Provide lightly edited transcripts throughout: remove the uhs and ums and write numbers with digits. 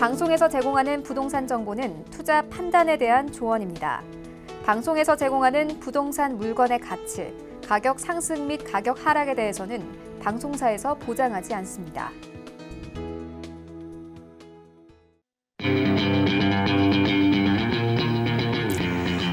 방송에서 제공하는 부동산 정보는 투자 판단에 대한 조언입니다. 방송에서 제공하는 부동산 물건의 가치, 가격 상승 및 가격 하락에 대해서는 방송사에서 보장하지 않습니다.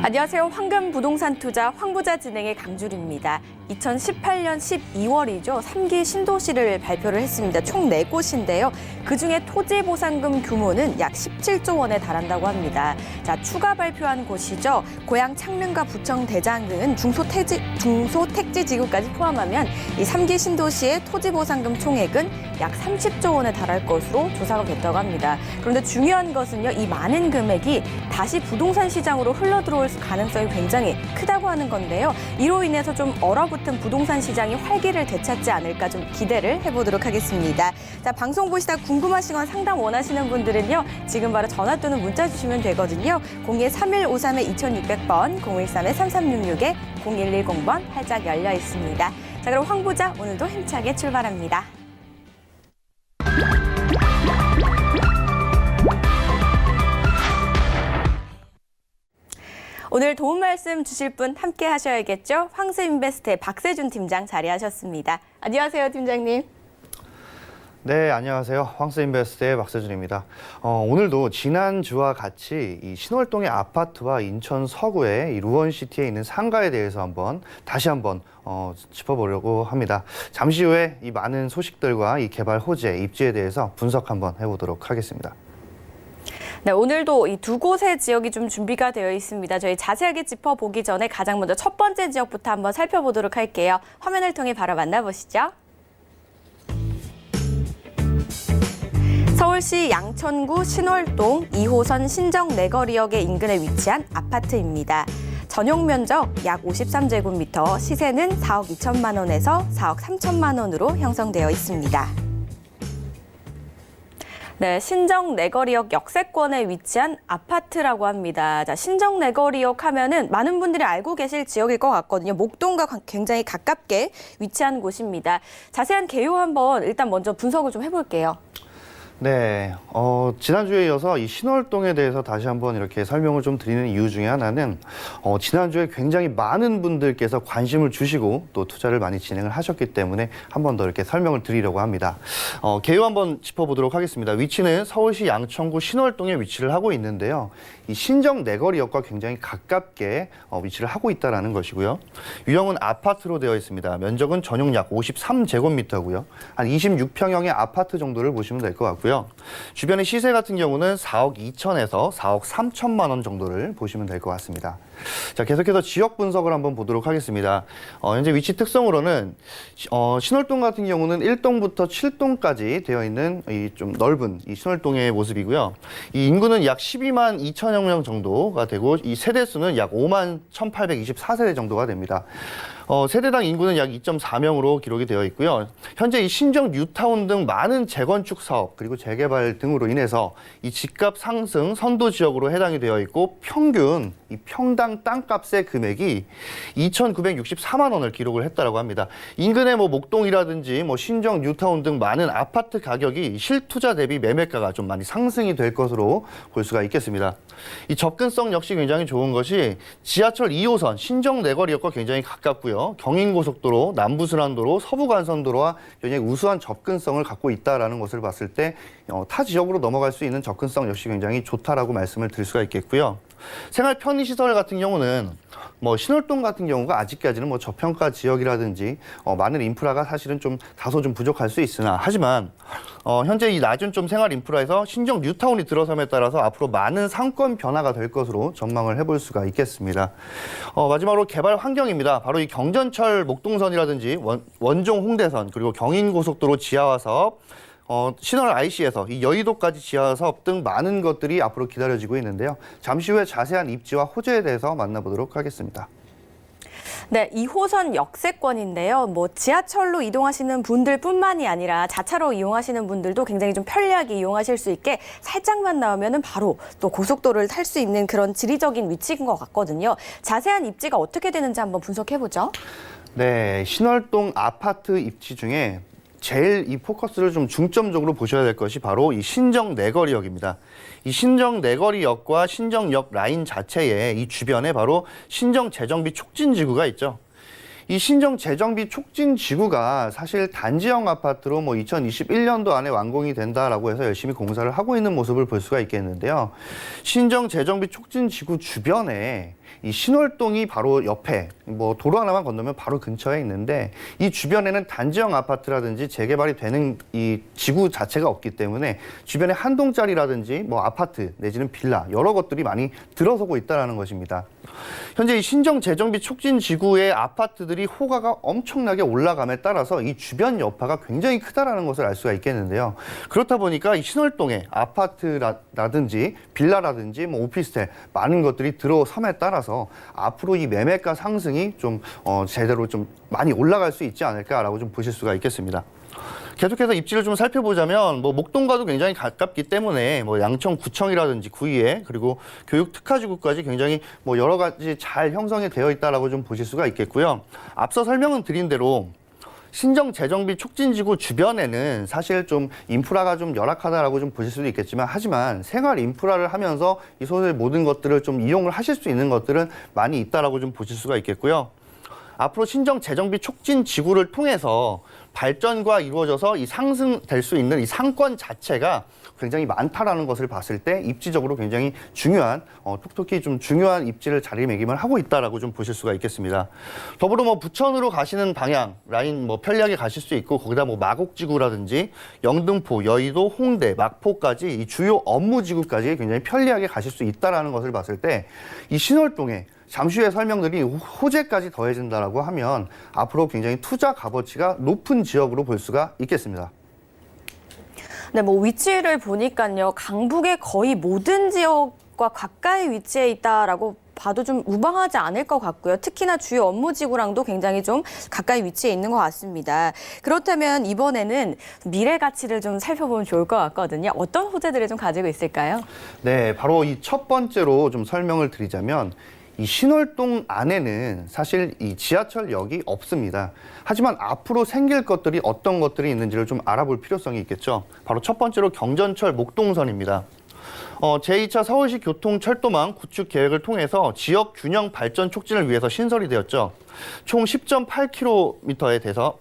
안녕하세요. 황금부동산투자 황부자 진행의 강주리입니다. 2018년 12월이죠. 3기 신도시를 발표를 했습니다. 총 4곳인데요. 그중에 토지보상금 규모는 약 17조 원에 달한다고 합니다. 자, 추가 발표한 곳이죠. 고양 창릉과 부청 대장은 중소택지지구까지 포함하면 이 3기 신도시의 토지보상금 총액은 약 30조 원에 달할 것으로 조사가 됐다고 합니다. 그런데 중요한 것은요. 이 많은 금액이 다시 부동산 시장으로 흘러들어올 가능성이 굉장히 크다고 하는 건데요. 이로 인해서 좀 얼어붙은 부동산 시장이 활기를 되찾지 않을까 좀 기대를 해보도록 하겠습니다. 자, 방송 보시다 궁금하시거나 상담 원하시는 분들은요. 지금 바로 전화 또는 문자 주시면 되거든요. 02-3153-2600번, 013-3366-0110번 활짝 열려 있습니다. 자, 그럼 황부자 오늘도 힘차게 출발합니다. 오늘 도움 말씀 주실 분 함께 하셔야겠죠? 황스인베스트의 박세준 팀장 자리하셨습니다. 안녕하세요, 팀장님. 네, 안녕하세요. 황스인베스트의 박세준입니다. 오늘도 지난주와 같이 이 신월동의 아파트와 인천 서구의 이 루원시티에 있는 상가에 대해서 다시 한번 짚어보려고 합니다. 잠시 후에 이 많은 소식들과 이 개발 호재, 입지에 대해서 분석 한번 해보도록 하겠습니다. 네, 오늘도 이 두 곳의 지역이 좀 준비가 되어 있습니다. 저희 자세하게 짚어보기 전에 가장 먼저 첫 번째 지역부터 한번 살펴보도록 할게요. 화면을 통해 바로 만나보시죠. 서울시 양천구 신월동 2호선 신정내거리역의 인근에 위치한 아파트입니다. 전용 면적 약 53제곱미터, 시세는 4억 2천만 원에서 4억 3천만 원으로 형성되어 있습니다. 네, 신정내거리역 역세권에 위치한 아파트라고 합니다. 자, 신정내거리역 하면은 많은 분들이 알고 계실 지역일 것 같거든요. 목동과 굉장히 가깝게 위치한 곳입니다. 자세한 개요 한번 일단 먼저 분석을 좀 해볼게요. 네, 지난주에 이어서 이 신월동에 대해서 다시 한번 이렇게 설명을 좀 드리는 이유 중에 하나는 지난주에 굉장히 많은 분들께서 관심을 주시고 또 투자를 많이 진행을 하셨기 때문에 한 번 더 이렇게 설명을 드리려고 합니다. 개요 한번 짚어보도록 하겠습니다. 위치는 서울시 양천구 신월동에 위치를 하고 있는데요. 이 신정내거리역과 굉장히 가깝게 위치를 하고 있다는 것이고요. 유형은 아파트로 되어 있습니다. 면적은 전용 약 53제곱미터고요. 한 26평형의 아파트 정도를 보시면 될 것 같고요. 주변의 시세 같은 경우는 4억 2천에서 4억 3천만 원 정도를 보시면 될 것 같습니다. 자, 계속해서 지역 분석을 한번 보도록 하겠습니다. 현재 위치 특성으로는 신월동 같은 경우는 1동부터 7동까지 되어 있는 이 좀 넓은 이 신월동의 모습이고요. 이 인구는 약 12만 2천여 명 정도가 되고 이 세대 수는 약 5만 1,824세대 정도가 됩니다. 세대당 인구는 약 2.4명으로 기록이 되어 있고요. 현재 이 신정 뉴타운 등 많은 재건축 사업 그리고 재개발 등으로 인해서 이 집값 상승 선도 지역으로 해당이 되어 있고 평균 이 평당 땅값의 금액이 2,964만 원을 기록을 했다라고 합니다. 인근의 목동이라든지 신정 뉴타운 등 많은 아파트 가격이 실투자 대비 매매가가 좀 많이 상승이 될 것으로 볼 수가 있겠습니다. 이 접근성 역시 굉장히 좋은 것이 지하철 2호선 신정내거리역과 굉장히 가깝고요. 경인고속도로, 남부순환도로, 서부간선도로와 굉장히 우수한 접근성을 갖고 있다는 것을 봤을 때 타 지역으로 넘어갈 수 있는 접근성 역시 굉장히 좋다라고 말씀을 드릴 수가 있겠고요. 생활 편의시설 같은 경우는 신월동 같은 경우가 아직까지는 저평가 지역이라든지 많은 인프라가 사실은 좀 다소 좀 부족할 수 있으나 하지만 현재 이 낮은 좀 생활 인프라에서 신정 뉴타운이 들어섬에 따라서 앞으로 많은 상권 변화가 될 것으로 전망을 해볼 수가 있겠습니다. 마지막으로 개발 환경입니다. 바로 이 경전철 목동선이라든지 원종 홍대선 그리고 경인고속도로 지하화 사업 신월 IC에서 이 여의도까지 지하 사업 등 많은 것들이 앞으로 기다려지고 있는데요. 잠시 후에 자세한 입지와 호재에 대해서 만나보도록 하겠습니다. 네, 2호선 역세권인데요. 지하철로 이동하시는 분들뿐만이 아니라 자차로 이용하시는 분들도 굉장히 좀 편리하게 이용하실 수 있게 살짝만 나오면은 바로 또 고속도로를 탈 수 있는 그런 지리적인 위치인 것 같거든요. 자세한 입지가 어떻게 되는지 한번 분석해 보죠. 네, 신월동 아파트 입지 중에 제일 이 포커스를 좀 중점적으로 보셔야 될 것이 바로 이 신정 내거리역입니다. 이 신정 내거리역과 신정역 라인 자체에 이 주변에 바로 신정 재정비 촉진 지구가 있죠. 이 신정 재정비 촉진 지구가 사실 단지형 아파트로 뭐 2021년도 안에 완공이 된다라고 해서 열심히 공사를 하고 있는 모습을 볼 수가 있겠는데요. 신정 재정비 촉진 지구 주변에 이 신월동이 바로 옆에 뭐 도로 하나만 건너면 바로 근처에 있는데 이 주변에는 단지형 아파트라든지 재개발이 되는 이 지구 자체가 없기 때문에 주변에 한 동짜리라든지 뭐 아파트 내지는 빌라 여러 것들이 많이 들어서고 있다는 것입니다. 현재 이 신정 재정비 촉진 지구의 아파트들이 호가가 엄청나게 올라감에 따라서 이 주변 여파가 굉장히 크다라는 것을 알 수가 있겠는데요. 그렇다 보니까 이 신월동에 아파트라든지 빌라라든지 뭐 오피스텔 많은 것들이 들어섬에 따라서 앞으로 이 매매가 상승이 좀 제대로 좀 많이 올라갈 수 있지 않을까라고 좀 보실 수가 있겠습니다. 계속해서 입지를 좀 살펴보자면 뭐 목동과도 굉장히 가깝기 때문에 뭐 양천구청이라든지 구의회 그리고 교육특화지구까지 굉장히 뭐 여러 가지 잘 형성이 되어 있다라고 좀 보실 수가 있겠고요. 앞서 설명은 드린 대로 신정 재정비 촉진지구 주변에는 사실 좀 인프라가 좀 열악하다라고 좀 보실 수도 있겠지만 하지만 생활 인프라를 하면서 이 소의 모든 것들을 좀 이용을 하실 수 있는 것들은 많이 있다라고 좀 보실 수가 있겠고요. 앞으로 신정 재정비 촉진 지구를 통해서 발전과 이루어져서 이 상승될 수 있는 이 상권 자체가 굉장히 많다라는 것을 봤을 때 입지적으로 굉장히 중요한 톡톡히 좀 중요한 입지를 자리매김을 하고 있다라고 좀 보실 수가 있겠습니다. 더불어 뭐 부천으로 가시는 방향 라인 뭐 편리하게 가실 수 있고 거기다 뭐 마곡지구라든지 영등포, 여의도, 홍대, 마포까지 이 주요 업무지구까지 굉장히 편리하게 가실 수 있다라는 것을 봤을 때 이 신월동에 잠시 후에 설명드린 호재까지 더해진다라고 하면 앞으로 굉장히 투자 값어치가 높은 지역으로 볼 수가 있겠습니다. 네, 뭐 위치를 보니까요. 강북의 거의 모든 지역과 가까이 위치해 있다라고 봐도 좀 무방하지 않을 것 같고요. 특히나 주요 업무지구랑도 굉장히 좀 가까이 위치해 있는 것 같습니다. 그렇다면 이번에는 미래 가치를 좀 살펴보면 좋을 것 같거든요. 어떤 호재들을 좀 가지고 있을까요? 네, 바로 이 첫 번째로 좀 설명을 드리자면 이 신월동 안에는 사실 이 지하철역이 없습니다. 하지만 앞으로 생길 것들이 어떤 것들이 있는지를 좀 알아볼 필요성이 있겠죠. 바로 첫 번째로 경전철 목동선입니다. 제2차 서울시 교통철도망 구축 계획을 통해서 지역 균형 발전 촉진을 위해서 신설이 되었죠. 총 10.8km에 대해서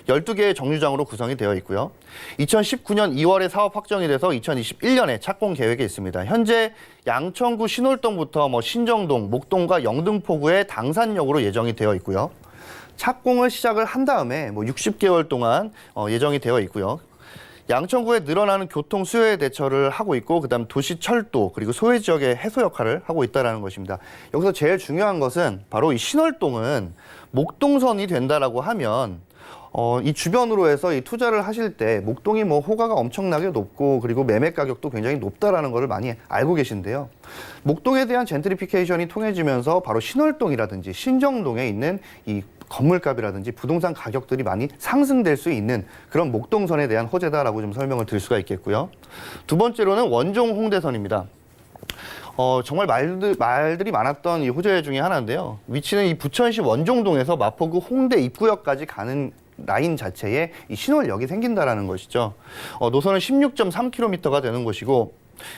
12개의 정류장으로 구성이 되어 있고요. 2019년 2월에 사업 확정이 돼서 2021년에 착공 계획에 있습니다. 현재 양천구 신월동부터 신정동, 목동과 영등포구의 당산역으로 예정이 되어 있고요. 착공을 시작을 한 다음에 60개월 동안 예정이 되어 있고요. 양천구에 늘어나는 교통 수요에 대처를 하고 있고 그다음 도시 철도 그리고 소외 지역의 해소 역할을 하고 있다는 것입니다. 여기서 제일 중요한 것은 바로 이 신월동은 목동선이 된다라고 하면 이 주변으로 해서 이 투자를 하실 때 목동이 호가가 엄청나게 높고 그리고 매매 가격도 굉장히 높다라는 것을 많이 알고 계신데요. 목동에 대한 젠트리피케이션이 통해지면서 바로 신월동이라든지 신정동에 있는 이 건물값이라든지 부동산 가격들이 많이 상승될 수 있는 그런 목동선에 대한 호재다라고 좀 설명을 드릴 수가 있겠고요. 두 번째로는 원종 홍대선입니다. 정말 말들이 많았던 이 호재 중에 하나인데요. 위치는 이 부천시 원종동에서 마포구 홍대 입구역까지 가는 라인 자체에 이 신월역이 생긴다라는 것이죠. 노선은 16.3km가 되는 곳이고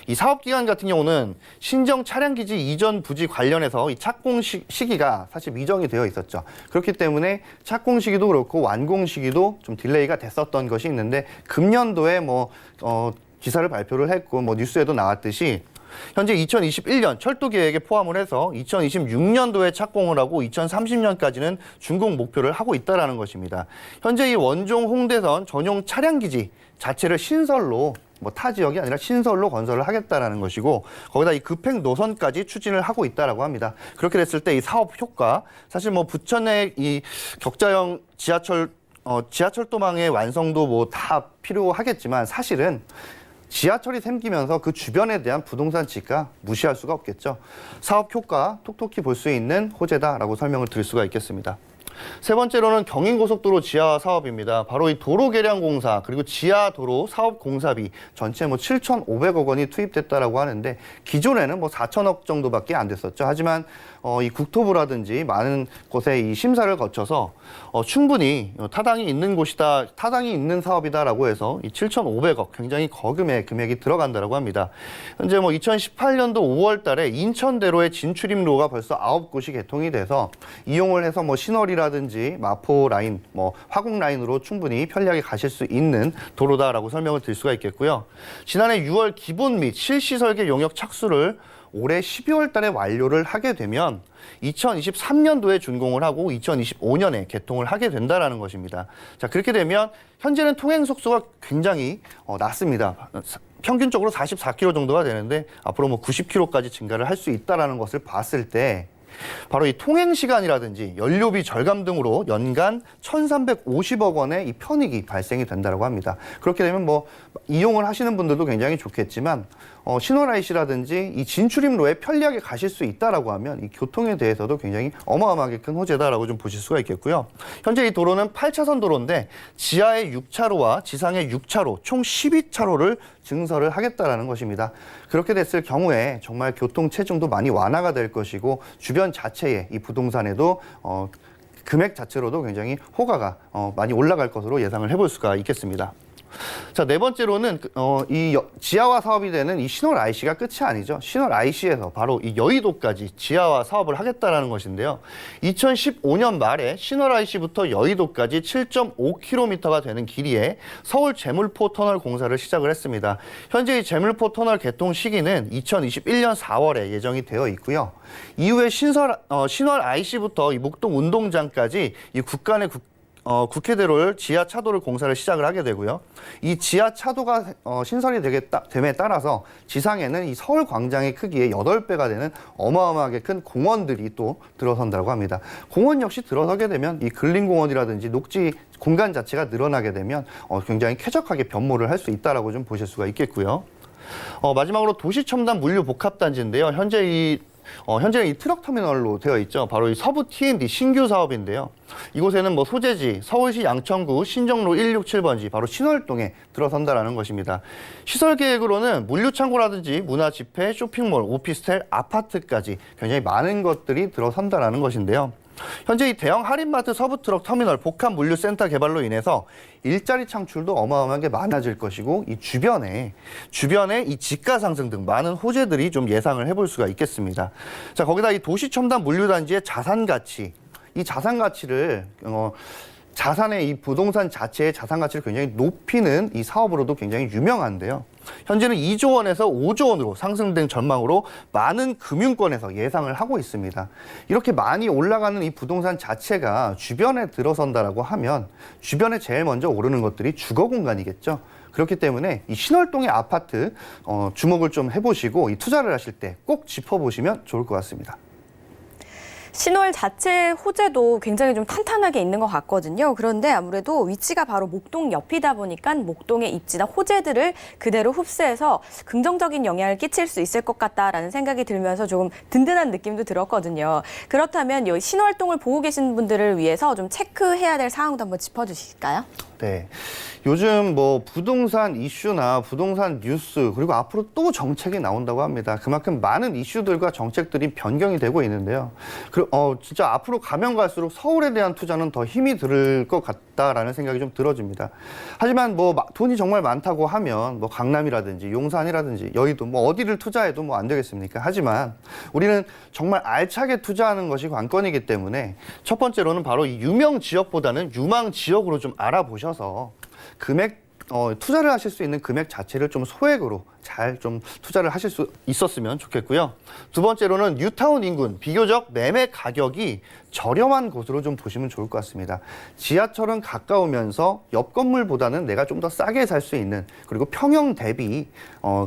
이 사업 기간 같은 경우는 신정 차량기지 이전 부지 관련해서 이 착공 시기가 사실 미정이 되어 있었죠. 그렇기 때문에 착공 시기도 그렇고 완공 시기도 좀 딜레이가 됐었던 것이 있는데 금년도에 기사를 발표를 했고 뉴스에도 나왔듯이 현재 2021년 철도 계획에 포함을 해서 2026년도에 착공을 하고 2030년까지는 준공 목표를 하고 있다는 것입니다. 현재 이 원종 홍대선 전용 차량기지 자체를 신설로 타 지역이 아니라 신설로 건설을 하겠다라는 것이고 거기다 이 급행 노선까지 추진을 하고 있다라고 합니다. 그렇게 됐을 때 이 사업 효과 사실 부천의 이 격자형 지하철도망의 완성도 다 필요하겠지만 사실은 지하철이 생기면서 그 주변에 대한 부동산 지가 무시할 수가 없겠죠. 사업 효과 톡톡히 볼 수 있는 호재다라고 설명을 드릴 수가 있겠습니다. 세 번째로는 경인고속도로 지하 사업입니다. 바로 이 도로 개량 공사 그리고 지하 도로 사업 공사비 전체 7,500억 원이 투입됐다라고 하는데 기존에는 4천억 정도밖에 안 됐었죠. 하지만 이 국토부라든지 많은 곳에 이 심사를 거쳐서 충분히 타당이 있는 곳이다, 타당이 있는 사업이다라고 해서 이 7,500억 굉장히 거금의 금액이 들어간다라고 합니다. 현재 뭐 2018년도 5월 달에 인천대로의 진출입로가 벌써 9곳이 개통이 돼서 이용을 해서 뭐 신월이라든지 마포 라인, 뭐 화곡 라인으로 충분히 편리하게 가실 수 있는 도로다라고 설명을 드릴 수가 있겠고요. 지난해 6월 기본 및 실시 설계 용역 착수를 올해 12월 달에 완료를 하게 되면 2023년도에 준공을 하고 2025년에 개통을 하게 된다라는 것입니다. 자, 그렇게 되면 현재는 통행 속도가 굉장히 낮습니다. 평균적으로 44km 정도가 되는데 앞으로 뭐 90km까지 증가를 할 수 있다라는 것을 봤을 때 바로 이 통행 시간이라든지 연료비 절감 등으로 연간 1,350억 원의 이 편익이 발생이 된다고 합니다. 그렇게 되면 뭐 이용을 하시는 분들도 굉장히 좋겠지만 신월 IC라든지 이 진출입로에 편리하게 가실 수 있다라고 하면 이 교통에 대해서도 굉장히 어마어마하게 큰 호재다라고 좀 보실 수가 있겠고요. 현재 이 도로는 8차선 도로인데 지하의 6차로와 지상의 6차로 총 12차로를 증설을 하겠다라는 것입니다. 그렇게 됐을 경우에 정말 교통 체증도 많이 완화가 될 것이고 주변 자체의 이 부동산에도 금액 자체로도 굉장히 호가가 많이 올라갈 것으로 예상을 해볼 수가 있겠습니다. 자, 네 번째로는 지하화 사업이 되는 이 신월 IC가 끝이 아니죠. 신월 IC에서 바로 이 여의도까지 지하화 사업을 하겠다라는 것인데요. 2015년 말에 신월 IC부터 여의도까지 7.5km가 되는 길이에 서울 제물포 터널 공사를 시작을 했습니다. 현재 이 제물포 터널 개통 시기는 2021년 4월에 예정이 되어 있고요. 이후에 신월 IC부터 이 목동 운동장까지 이 국간의 국회대로를 지하 차도를 공사를 시작을 하게 되고요. 이 지하 차도가 신설이 됨에 따라서 지상에는 이 서울 광장의 크기의 8배가 되는 어마어마하게 큰 공원들이 또 들어선다고 합니다. 공원 역시 들어서게 되면 이 근린공원이라든지 녹지 공간 자체가 늘어나게 되면 굉장히 쾌적하게 변모를 할 수 있다라고 좀 보실 수가 있겠고요. 마지막으로 도시첨단 물류 복합단지인데요. 현재는 이 트럭 터미널로 되어 있죠. 바로 이 서부 T&D 신규 사업인데요. 이곳에는 뭐 소재지 서울시 양천구 신정로 167번지 바로 신월동에 들어선다라는 것입니다. 시설 계획으로는 물류창고라든지 문화집회, 쇼핑몰, 오피스텔, 아파트까지 굉장히 많은 것들이 들어선다라는 것인데요. 현재 이 대형 할인마트 서부트럭 터미널 복합 물류센터 개발로 인해서 일자리 창출도 어마어마하게 많아질 것이고 이 주변에 이 집가 상승 등 많은 호재들이 좀 예상을 해볼 수가 있겠습니다. 자, 거기다 이 도시첨단 물류단지의 자산 가치, 이 자산 가치를 자산의 이 부동산 자체의 자산 가치를 굉장히 높이는 이 사업으로도 굉장히 유명한데요. 현재는 2조 원에서 5조 원으로 상승된 전망으로 많은 금융권에서 예상을 하고 있습니다. 이렇게 많이 올라가는 이 부동산 자체가 주변에 들어선다라고 하면 주변에 제일 먼저 오르는 것들이 주거 공간이겠죠. 그렇기 때문에 이 신월동의 아파트 주목을 좀 해보시고 이 투자를 하실 때 꼭 짚어보시면 좋을 것 같습니다. 신월 자체 호재도 굉장히 좀 탄탄하게 있는 것 같거든요. 그런데 아무래도 위치가 바로 목동 옆이다 보니까 목동의 입지나 호재들을 그대로 흡수해서 긍정적인 영향을 끼칠 수 있을 것 같다라는 생각이 들면서 조금 든든한 느낌도 들었거든요. 그렇다면 이 신월동을 보고 계신 분들을 위해서 좀 체크해야 될 사항도 한번 짚어주실까요? 네. 요즘 뭐 부동산 이슈나 부동산 뉴스 그리고 앞으로 또 정책이 나온다고 합니다. 그만큼 많은 이슈들과 정책들이 변경이 되고 있는데요. 진짜 앞으로 가면 갈수록 서울에 대한 투자는 더 힘이 들 것 같다라는 생각이 좀 들어집니다. 하지만 뭐 돈이 정말 많다고 하면 뭐 강남이라든지 용산이라든지 여의도 뭐 어디를 투자해도 뭐 안 되겠습니까? 하지만 우리는 정말 알차게 투자하는 것이 관건이기 때문에 첫 번째로는 바로 이 유명 지역보다는 유망 지역으로 좀 알아보셔서 투자를 하실 수 있는 금액 자체를 좀 소액으로 잘 좀 투자를 하실 수 있었으면 좋겠고요. 두 번째로는 뉴타운 인근 비교적 매매 가격이 저렴한 곳으로 좀 보시면 좋을 것 같습니다. 지하철은 가까우면서 옆 건물보다는 내가 좀 더 싸게 살 수 있는 그리고 평형 대비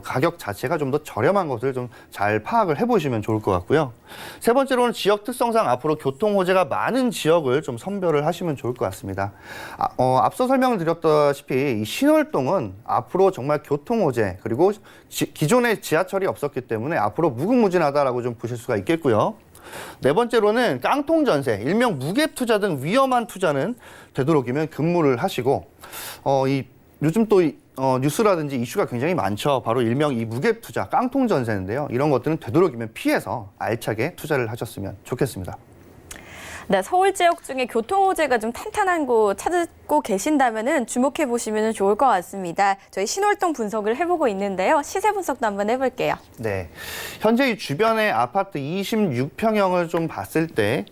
가격 자체가 좀 더 저렴한 것을 좀 잘 파악을 해보시면 좋을 것 같고요. 세 번째로는 지역 특성상 앞으로 교통 호재가 많은 지역을 좀 선별을 하시면 좋을 것 같습니다. 앞서 설명을 드렸다시피 이 신월동은 앞으로 정말 교통 호재 그리고 기존에 지하철이 없었기 때문에 앞으로 무궁무진하다라고 좀 보실 수가 있겠고요. 네 번째로는 깡통 전세, 일명 무갭 투자 등 위험한 투자는 되도록이면 금물을 하시고 요즘 또 뉴스라든지 이슈가 굉장히 많죠. 바로 일명 이 무갭 투자, 깡통 전세인데요. 이런 것들은 되도록이면 피해서 알차게 투자를 하셨으면 좋겠습니다. 네, 서울 지역 중에 교통 호재가 좀 탄탄한 곳 찾고 계신다면은 주목해 보시면 좋을 것 같습니다. 저희 신월동 분석을 해보고 있는데요. 시세 분석도 한번 해볼게요. 네, 현재 이 주변의 아파트 26평형을 좀 봤을 때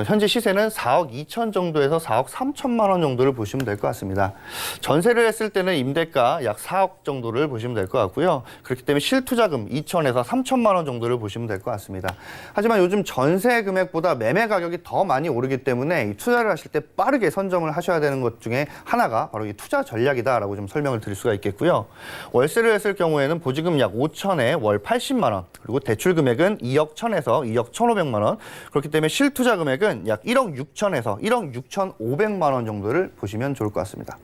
현재 시세는 4억 2천 정도에서 4억 3천만 원 정도를 보시면 될 것 같습니다. 전세를 했을 때는 임대가 약 4억 정도를 보시면 될 것 같고요. 그렇기 때문에 실투자금 2천에서 3천만 원 정도를 보시면 될 것 같습니다. 하지만 요즘 전세 금액보다 매매 가격이 더 많이 오르기 때문에 이 투자를 하실 때 빠르게 선점을 하셔야 되는 것 중에 하나가 바로 이 투자 전략이다라고 좀 설명을 드릴 수가 있겠고요. 월세를 했을 경우에는 보증금 약 5천에 월 80만 원, 그리고 대출 금액은 2억 1천에서 2억 1,500만 원, 그렇기 때문에 실투자 금액은 약 1억 6천에서 1억 6,500만 원 정도를 보시면 좋을 것 같습니다.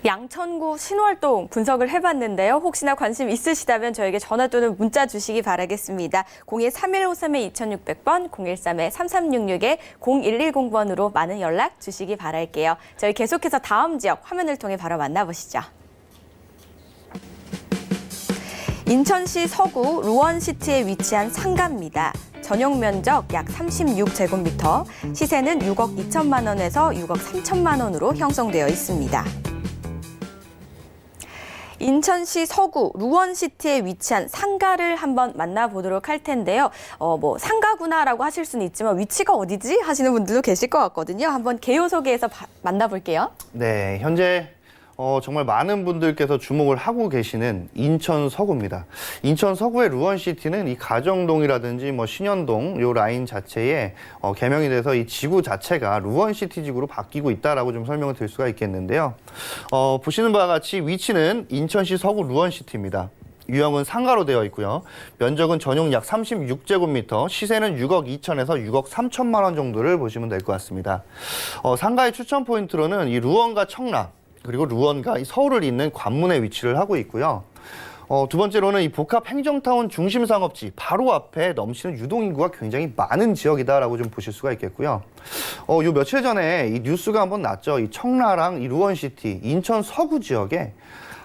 양천구 신월동 분석을 해봤는데요. 혹시나 관심 있으시다면 저에게 전화 또는 문자 주시기 바라겠습니다. 02-3153-2600번, 013-3366-0110번으로 많은 연락 주시기 바랄게요. 저희 계속해서 다음 지역 화면을 통해 바로 만나보시죠. 인천시 서구 루원시티에 위치한 상가입니다. 전용 면적 약 36제곱미터, 시세는 6억 2천만 원에서 6억 3천만 원으로 형성되어 있습니다. 인천시 서구 루원시티에 위치한 상가를 한번 만나보도록 할 텐데요. 상가구나라고 하실 수는 있지만 위치가 어디지? 하시는 분들도 계실 것 같거든요. 한번 개요 소개해서 만나볼게요. 네, 현재 정말 많은 분들께서 주목을 하고 계시는 인천 서구입니다. 인천 서구의 루원시티는 이 가정동이라든지 신현동 요 라인 자체에 개명이 돼서 이 지구 자체가 루원시티 지구로 바뀌고 있다라고 좀 설명을 드릴 수가 있겠는데요. 보시는 바와 같이 위치는 인천시 서구 루원시티입니다. 유형은 상가로 되어 있고요. 면적은 전용 약 36제곱미터, 시세는 6억 2천에서 6억 3천만 원 정도를 보시면 될 것 같습니다. 상가의 추천 포인트로는 이 루원과 청라, 그리고 루원과 서울을 잇는 관문에 위치를 하고 있고요. 두 번째로는 이 복합 행정타운 중심 상업지 바로 앞에 넘치는 유동인구가 굉장히 많은 지역이다라고 좀 보실 수가 있겠고요. 요 며칠 전에 이 뉴스가 한번 났죠. 이 청라랑 이 루원시티, 인천 서구 지역에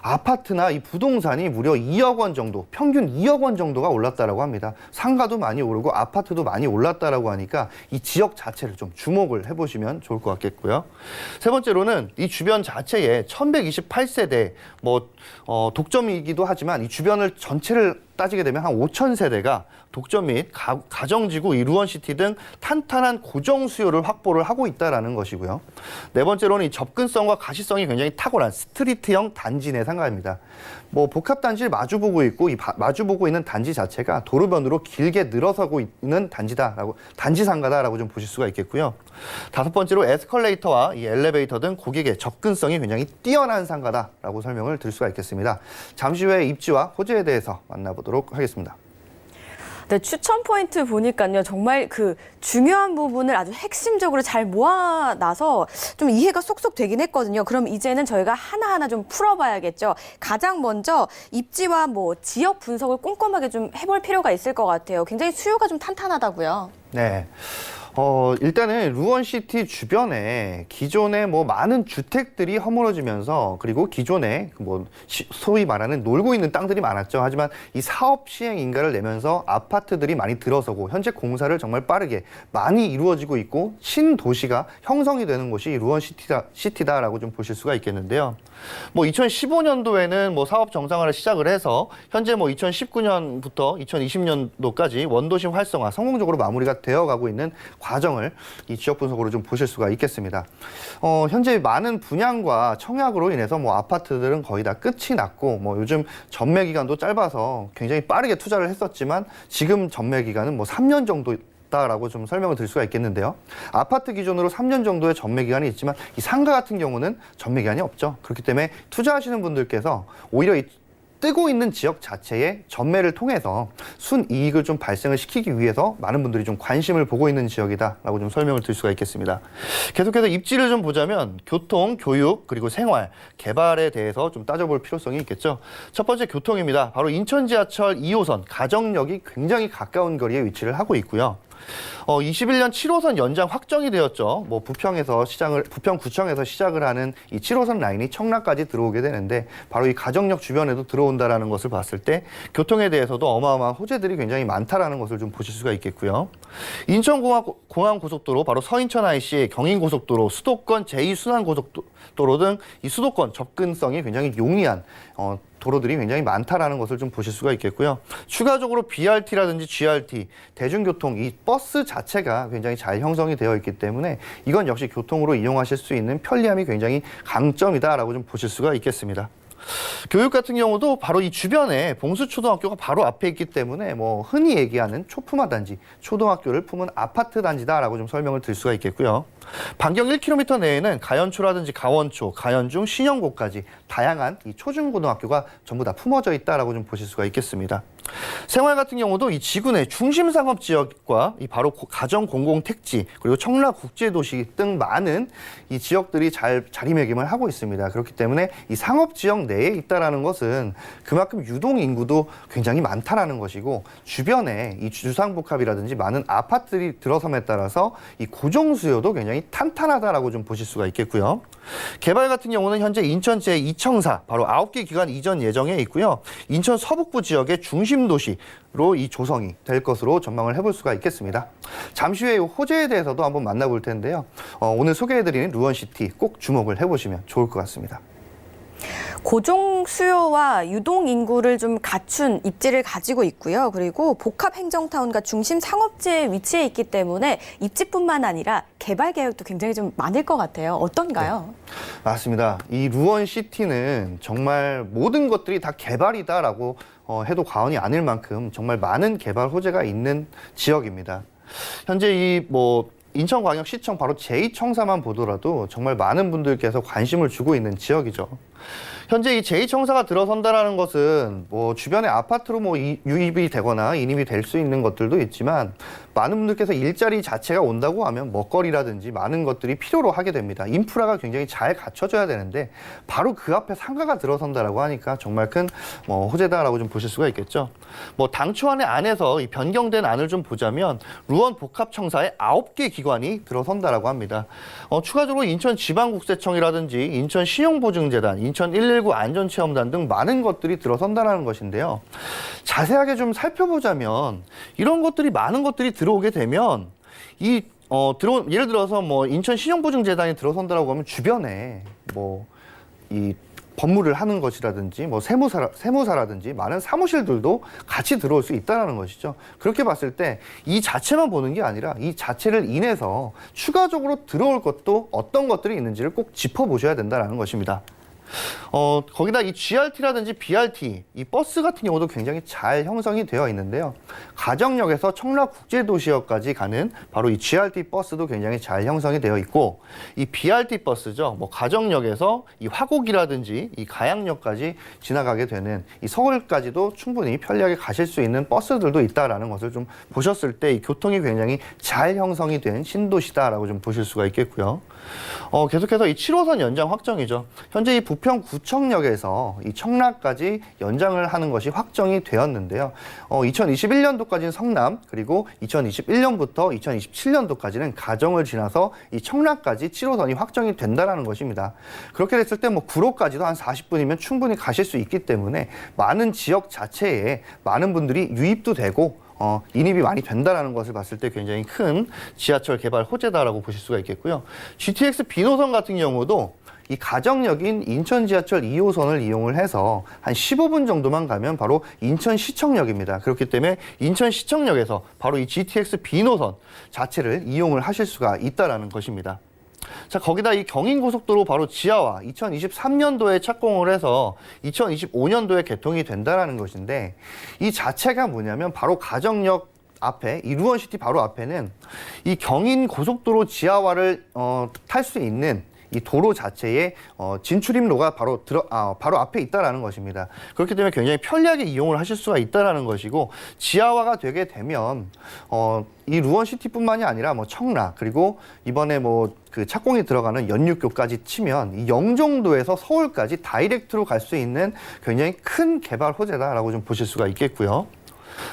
아파트나 이 부동산이 무려 2억 원 정도, 평균 2억 원 정도가 올랐다라고 합니다. 상가도 많이 오르고 아파트도 많이 올랐다라고 하니까 이 지역 자체를 좀 주목을 해보시면 좋을 것 같겠고요. 세 번째로는 이 주변 자체에 1128세대, 독점이기도 하지만 이 주변을 전체를 따지게 되면 한 5천 세대가 독점 및 가정지구, 이 루원시티 등 탄탄한 고정 수요를 확보를 하고 있다는 것이고요. 네 번째로는 이 접근성과 가시성이 굉장히 탁월한 스트리트형 단지 내 상가입니다. 복합 단지를 마주보고 있고 이 마주보고 있는 단지 자체가 도로변으로 길게 늘어서고 있는 단지 상가다라고 좀 보실 수가 있겠고요. 다섯 번째로 에스컬레이터와 이 엘리베이터 등 고객의 접근성이 굉장히 뛰어난 상가다라고 설명을 드릴 수가 있겠습니다. 잠시 후에 입지와 호재에 대해서 만나보도록 하겠습니다. 네, 추천 포인트 보니까요. 정말 그 중요한 부분을 아주 핵심적으로 잘 모아놔서 좀 이해가 쏙쏙 되긴 했거든요. 그럼 이제는 저희가 하나하나 좀 풀어봐야겠죠. 가장 먼저 입지와 지역 분석을 꼼꼼하게 좀 해볼 필요가 있을 것 같아요. 굉장히 수요가 좀 탄탄하다고요. 네. 일단은 루원시티 주변에 기존에 많은 주택들이 허물어지면서, 그리고 기존에 소위 말하는 놀고 있는 땅들이 많았죠. 하지만 이 사업 시행 인가를 내면서 아파트들이 많이 들어서고 현재 공사를 정말 빠르게 많이 이루어지고 있고 신도시가 형성이 되는 곳이 루원시티다라고 좀 보실 수가 있겠는데요. 2015년도에는 사업 정상화를 시작을 해서 현재 2019년부터 2020년도까지 원도심 활성화 성공적으로 마무리가 되어가고 있는 과정을 이 지역 분석으로 좀 보실 수가 있겠습니다. 현재 많은 분양과 청약으로 인해서 아파트들은 거의 다 끝이 났고 요즘 전매 기간도 짧아서 굉장히 빠르게 투자를 했었지만 지금 전매 기간은 3년 정도 라고 좀 설명을 드릴 수가 있겠는데요. 아파트 기준으로 3년 정도의 전매 기간이 있지만 이 상가 같은 경우는 전매 기간이 없죠. 그렇기 때문에 투자하시는 분들께서 오히려 이 뜨고 있는 지역 자체의 전매를 통해서 순이익을 좀 발생을 시키기 위해서 많은 분들이 좀 관심을 보고 있는 지역이다라고 좀 설명을 드릴 수가 있겠습니다. 계속해서 입지를 좀 보자면 교통, 교육, 그리고 생활, 개발에 대해서 좀 따져볼 필요성이 있겠죠. 첫 번째 교통입니다. 바로 인천 지하철 2호선 가정역이 굉장히 가까운 거리에 위치를 하고 있고요. 21년 7호선 연장 확정이 되었죠. 뭐 부평구청에서 시작을 하는 이 7호선 라인이 청라까지 들어오게 되는데 바로 이 가정역 주변에도 들어온다라는 것을 봤을 때 교통에 대해서도 어마어마한 호재들이 굉장히 많다라는 것을 좀 보실 수가 있겠고요. 인천공항고속도로 바로 서인천 IC, 경인고속도로, 수도권 제2순환고속도로 등 이 수도권 접근성이 굉장히 용이한 도로들이 굉장히 많다라는 것을 좀 보실 수가 있겠고요. 추가적으로 BRT라든지 GRT, 대중교통, 이 버스 자체가 굉장히 잘 형성이 되어 있기 때문에 이건 역시 교통으로 이용하실 수 있는 편리함이 굉장히 강점이다라고 좀 보실 수가 있겠습니다. 교육 같은 경우도 바로 이 주변에 봉수초등학교가 바로 앞에 있기 때문에 뭐 흔히 얘기하는 초품화 단지, 초등학교를 품은 아파트 단지다라고 좀 설명을 드릴 수가 있겠고요. 반경 1km 내에는 가연초라든지 가원초, 가연중, 신영고까지 다양한 이 초중고등학교가 전부 다 품어져 있다라고 좀 보실 수가 있겠습니다. 생활 같은 경우도 이 지구내 중심 상업 지역과 이 바로 가정 공공 택지 그리고 청라 국제도시 등 많은 이 지역들이 잘 자리매김을 하고 있습니다. 그렇기 때문에 이 상업 지역 내에 있다라는 것은 그만큼 유동 인구도 굉장히 많다라는 것이고 주변에 이 주상복합이라든지 많은 아파트들이 들어섬에 따라서 이 고정 수요도 굉장히 탄탄하다라고 좀 보실 수가 있겠고요. 개발 같은 경우는 현재 인천 제2청사 바로 9개 기관 이전 예정에 있고요. 인천 서북부 지역의 중심 도시로 이 조성이 될 것으로 전망을 해볼 수가 있겠습니다. 잠시 후에 호재에 대해서도 한번 만나볼 텐데요. 오늘 소개해드리는 루원시티 꼭 주목을 해보시면 좋을 것 같습니다. 고정 수요와 유동 인구를 좀 갖춘 입지를 가지고 있고요. 그리고 복합 행정타운과 중심 상업지에 위치해 있기 때문에 입지뿐만 아니라 개발 계획도 굉장히 좀 많을 것 같아요. 어떤가요? 네, 맞습니다. 이 루원시티는 정말 모든 것들이 다 개발이다라고 해도 과언이 아닐 만큼 정말 많은 개발 호재가 있는 지역입니다. 현재 인천광역시청 바로 제2청사만 보더라도 정말 많은 분들께서 관심을 주고 있는 지역이죠. 현재 이 제2청사가 들어선다라는 것은 뭐 주변에 아파트로 유입이 되거나 인입이 될 수 있는 것들도 있지만 많은 분들께서 일자리 자체가 온다고 하면 먹거리라든지 많은 것들이 필요로 하게 됩니다. 인프라가 굉장히 잘 갖춰져야 되는데 바로 그 앞에 상가가 들어선다라고 하니까 정말 큰 호재다라고 좀 보실 수가 있겠죠. 당초안의 안에서 이 변경된 안을 좀 보자면 루원 복합청사에 9개 기관이 들어선다라고 합니다. 추가적으로 인천지방국세청이라든지 인천신용보증재단, 인천 119 안전체험단 등 많은 것들이 들어선다라는 것인데요. 자세하게 좀 살펴보자면 이런 것들이 많은 것들이 들어오게 되면 예를 들어서 인천 신용보증재단이 들어선다라고 하면 주변에 이 법무를 하는 것이라든지 세무사라든지 많은 사무실들도 같이 들어올 수 있다는 것이죠. 그렇게 봤을 때 이 자체만 보는 게 아니라 이 자체를 인해서 추가적으로 들어올 것도 어떤 것들이 있는지를 꼭 짚어보셔야 된다는 것입니다. 거기다 이 GRT라든지 BRT, 이 버스 같은 경우도 굉장히 잘 형성이 되어 있는데요. 가정역에서 청라국제도시역까지 가는 바로 이 GRT 버스도 굉장히 잘 형성이 되어 있고, 이 BRT 버스죠. 가정역에서 이 화곡이라든지 이 가양역까지 지나가게 되는 이 서울까지도 충분히 편리하게 가실 수 있는 버스들도 있다라는 것을 좀 보셨을 때 이 교통이 굉장히 잘 형성이 된 신도시다라고 좀 보실 수가 있겠고요. 계속해서 이 7호선 연장 확정이죠. 현재 이 부평구청역에서 이 청라까지 연장을 하는 것이 확정이 되었는데요. 2021년도까지는 성남, 그리고 2021년부터 2027년도까지는 가정을 지나서 이 청라까지 7호선이 확정이 된다라는 것입니다. 그렇게 됐을 때 구로까지도 한 40분이면 충분히 가실 수 있기 때문에 많은 지역 자체에 많은 분들이 유입도 되고 인입이 많이 된다라는 것을 봤을 때 굉장히 큰 지하철 개발 호재다라고 보실 수가 있겠고요. GTX B노선 같은 경우도 이 가정역인 인천 지하철 2호선을 이용을 해서 한 15분 정도만 가면 바로 인천시청역입니다. 그렇기 때문에 인천시청역에서 바로 이 GTX B노선 자체를 이용을 하실 수가 있다라는 것입니다. 자, 거기다 이 경인고속도로 바로 지하화 2023년도에 착공을 해서 2025년도에 개통이 된다라는 것인데, 이 자체가 뭐냐면 바로 가정역 앞에 이 루원시티 바로 앞에는 이 경인고속도로 지하화를 탈 수 있는 이 도로 자체의 진출입로가 바로 앞에 있다라는 것입니다. 그렇기 때문에 굉장히 편리하게 이용을 하실 수가 있다라는 것이고, 지하화가 되게 되면 이 루원시티뿐만이 아니라 청라, 그리고 이번에 그 착공이 들어가는 연륙교까지 치면 이 영종도에서 서울까지 다이렉트로 갈 수 있는 굉장히 큰 개발 호재다라고 좀 보실 수가 있겠고요.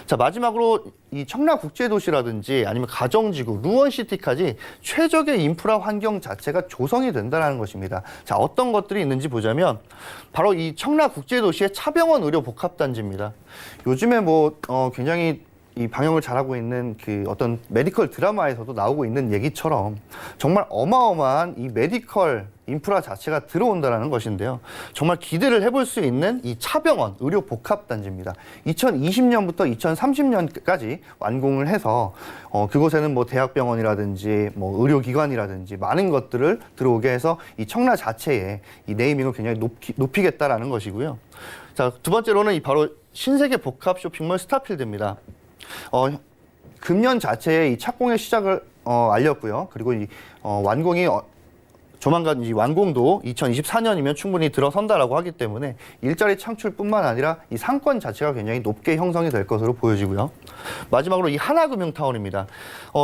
자, 마지막으로 이 청라국제도시라든지 아니면 가정지구, 루원시티까지 최적의 인프라 환경 자체가 조성이 된다는 것입니다. 자, 어떤 것들이 있는지 보자면 바로 이 청라국제도시의 차병원 의료복합단지입니다. 요즘에 굉장히 이 방영을 잘하고 있는 그 어떤 메디컬 드라마에서도 나오고 있는 얘기처럼 정말 어마어마한 이 메디컬 인프라 자체가 들어온다는 것인데요. 정말 기대를 해볼 수 있는 이 차병원 의료 복합단지입니다. 2020년부터 2030년까지 완공을 해서 그곳에는 대학병원이라든지 의료기관이라든지 많은 것들을 들어오게 해서 이 청라 자체의 이 네이밍을 굉장히 높이겠다라는 것이고요. 자, 두 번째로는 바로 신세계 복합 쇼핑몰 스타필드입니다. 금년 자체에 이 착공의 시작을 알렸고요. 그리고 이 완공이 조만간 이 완공도 2024년이면 충분히 들어선다라고 하기 때문에 일자리 창출뿐만 아니라 이 상권 자체가 굉장히 높게 형성이 될 것으로 보여지고요. 마지막으로 이 하나금융타운입니다.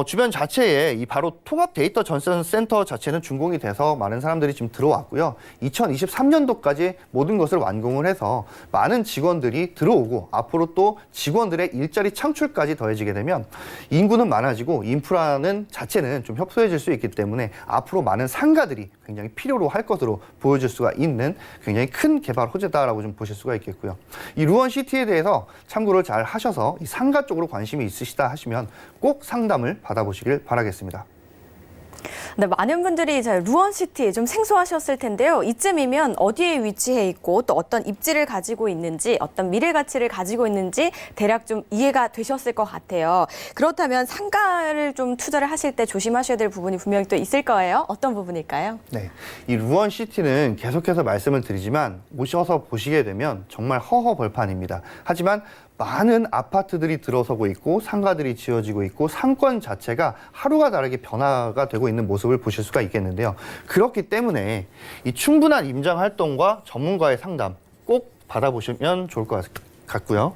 주변 자체에 이 바로 통합 데이터 전산 센터 자체는 준공이 돼서 많은 사람들이 지금 들어왔고요. 2023년도까지 모든 것을 완공을 해서 많은 직원들이 들어오고 앞으로 또 직원들의 일자리 창출까지 더해지게 되면 인구는 많아지고 인프라는 자체는 좀 협소해질 수 있기 때문에 앞으로 많은 상가들이 굉장히 필요로 할 것으로 보여질 수가 있는 굉장히 큰 개발 호재다라고 좀 보실 수가 있겠고요. 이 루원시티에 대해서 참고를 잘 하셔서 이 상가 쪽으로 관심이 있으시다 하시면 꼭 상담을 받아보시길 바라겠습니다. 네, 많은 분들이 이제 루원시티 좀 생소하셨을 텐데요. 이쯤이면 어디에 위치해 있고 또 어떤 입지를 가지고 있는지 어떤 미래 가치를 가지고 있는지 대략 좀 이해가 되셨을 것 같아요. 그렇다면 상가를 좀 투자를 하실 때 조심하셔야 될 부분이 분명히 또 있을 거예요. 어떤 부분일까요? 네, 이 루원시티는 계속해서 말씀을 드리지만 오셔서 보시게 되면 정말 허허벌판입니다. 하지만 많은 아파트들이 들어서고 있고 상가들이 지어지고 있고 상권 자체가 하루가 다르게 변화가 되고 있는 모습을 보실 수가 있겠는데요. 그렇기 때문에 이 충분한 임장 활동과 전문가의 상담 꼭 받아보시면 좋을 것 같고요.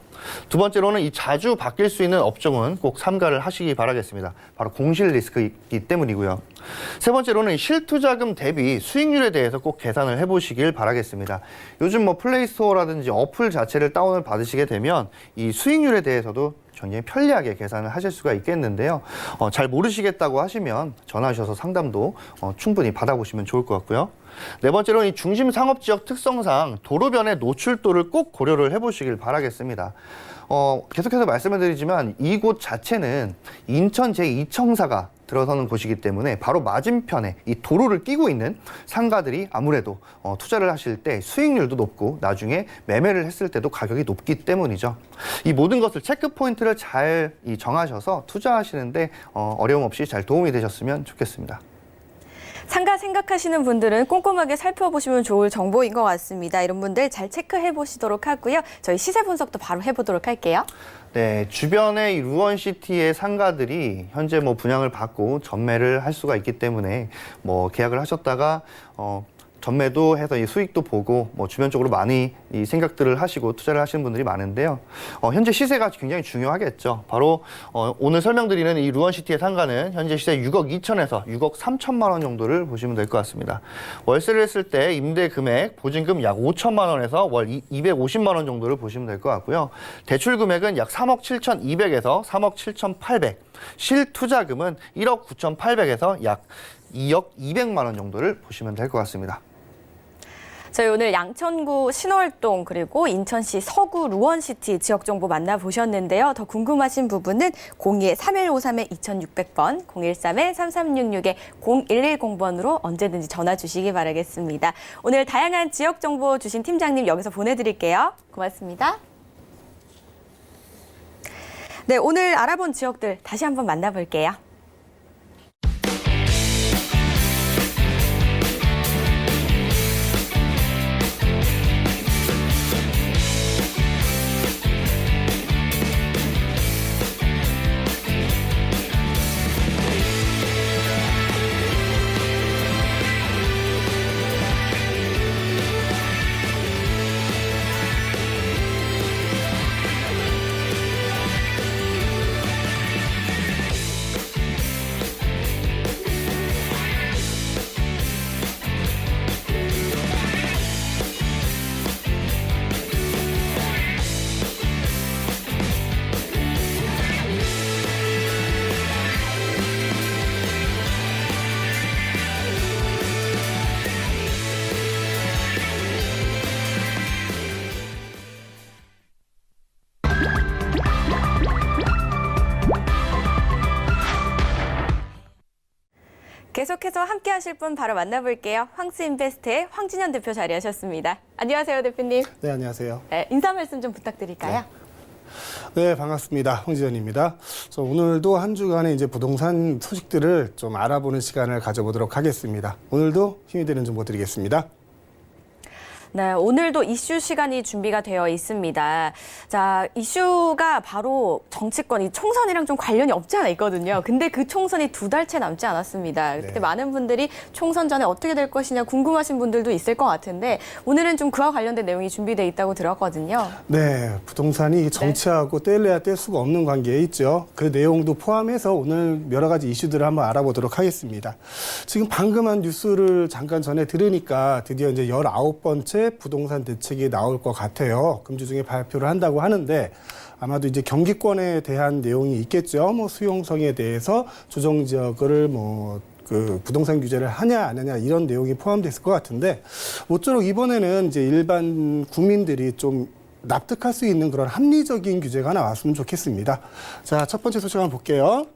두 번째로는 이 자주 바뀔 수 있는 업종은 꼭 삼가를 하시기 바라겠습니다. 바로 공실 리스크이기 때문이고요. 세 번째로는 실투자금 대비 수익률에 대해서 꼭 계산을 해보시길 바라겠습니다. 요즘 플레이스토어라든지 어플 자체를 다운을 받으시게 되면 이 수익률에 대해서도 굉장히 편리하게 계산을 하실 수가 있겠는데요. 잘 모르시겠다고 하시면 전화하셔서 상담도 충분히 받아보시면 좋을 것 같고요. 네 번째로는 이 중심 상업지역 특성상 도로변의 노출도를 꼭 고려를 해보시길 바라겠습니다. 계속해서 말씀을 드리지만 이곳 자체는 인천 제2청사가 들어서는 곳이기 때문에 바로 맞은편에 이 도로를 끼고 있는 상가들이 아무래도 투자를 하실 때 수익률도 높고 나중에 매매를 했을 때도 가격이 높기 때문이죠. 이 모든 것을 체크 포인트를 잘 정하셔서 투자하시는데 어려움 없이 잘 도움이 되셨으면 좋겠습니다. 상가 생각하시는 분들은 꼼꼼하게 살펴보시면 좋을 정보인 것 같습니다. 이런 분들 잘 체크해 보시도록 하고요. 저희 시세 분석도 바로 해보도록 할게요. 네, 주변의 이 루원시티의 상가들이 현재 분양을 받고 전매를 할 수가 있기 때문에 계약을 하셨다가 전매도 해서 이 수익도 보고 주변적으로 많이 이 생각들을 하시고 투자를 하시는 분들이 많은데요. 현재 시세가 굉장히 중요하겠죠. 바로 오늘 설명드리는 이 루원시티의 상가는 현재 시세 6억 2천에서 6억 3천만 원 정도를 보시면 될 것 같습니다. 월세를 했을 때 임대 금액, 보증금 약 5천만 원에서 월 250만 원 정도를 보시면 될 것 같고요. 대출 금액은 약 3억 7,200에서 3억 7,800, 실투자금은 1억 9,800에서 약 2억 200만 원 정도를 보시면 될 것 같습니다. 저희 오늘 양천구 신월동 그리고 인천시 서구 루원시티 지역 정보 만나보셨는데요. 더 궁금하신 부분은 02-3153-2600번, 013-3366-0110번으로 언제든지 전화 주시기 바라겠습니다. 오늘 다양한 지역 정보 주신 팀장님 여기서 보내드릴게요. 고맙습니다. 네, 오늘 알아본 지역들 다시 한번 만나볼게요. 계속해서 함께 하실 분 바로 만나볼게요. 황스인베스트의 황진현 대표 자리하셨습니다. 안녕하세요, 대표님. 네, 안녕하세요. 네, 인사 말씀 좀 부탁드릴까요? 네, 반갑습니다. 홍지연입니다. 오늘도 한 주간의 이제 부동산 소식들을 좀 알아보는 시간을 가져보도록 하겠습니다. 오늘도 힘이 되는 정보 드리겠습니다. 네, 오늘도 이슈 시간이 준비가 되어 있습니다. 자, 이슈가 바로 정치권, 이 총선이랑 좀 관련이 없지 않아 있거든요. 근데 그 총선이 2달째 남지 않았습니다. 그때 많은 분들이 총선 전에 어떻게 될 것이냐 궁금하신 분들도 있을 것 같은데 오늘은 좀 그와 관련된 내용이 준비되어 있다고 들었거든요. 네, 부동산이 정치하고 뗄래야 뗄 수가 없는 관계에 있죠. 그 내용도 포함해서 오늘 여러 가지 이슈들을 한번 알아보도록 하겠습니다. 지금 방금 한 뉴스를 잠깐 전에 들으니까 드디어 이제 19번째 부동산 대책이 나올 것 같아요. 금주 중에 발표를 한다고 하는데 아마도 이제 경기권에 대한 내용이 있겠죠. 뭐 수용성에 대해서 조정 지역을 그 부동산 규제를 하냐 안 하냐 이런 내용이 포함됐을 것 같은데 모쪼록 이번에는 이제 일반 국민들이 좀 납득할 수 있는 그런 합리적인 규제가 나왔으면 좋겠습니다. 자, 첫 번째 소식 한번 볼게요.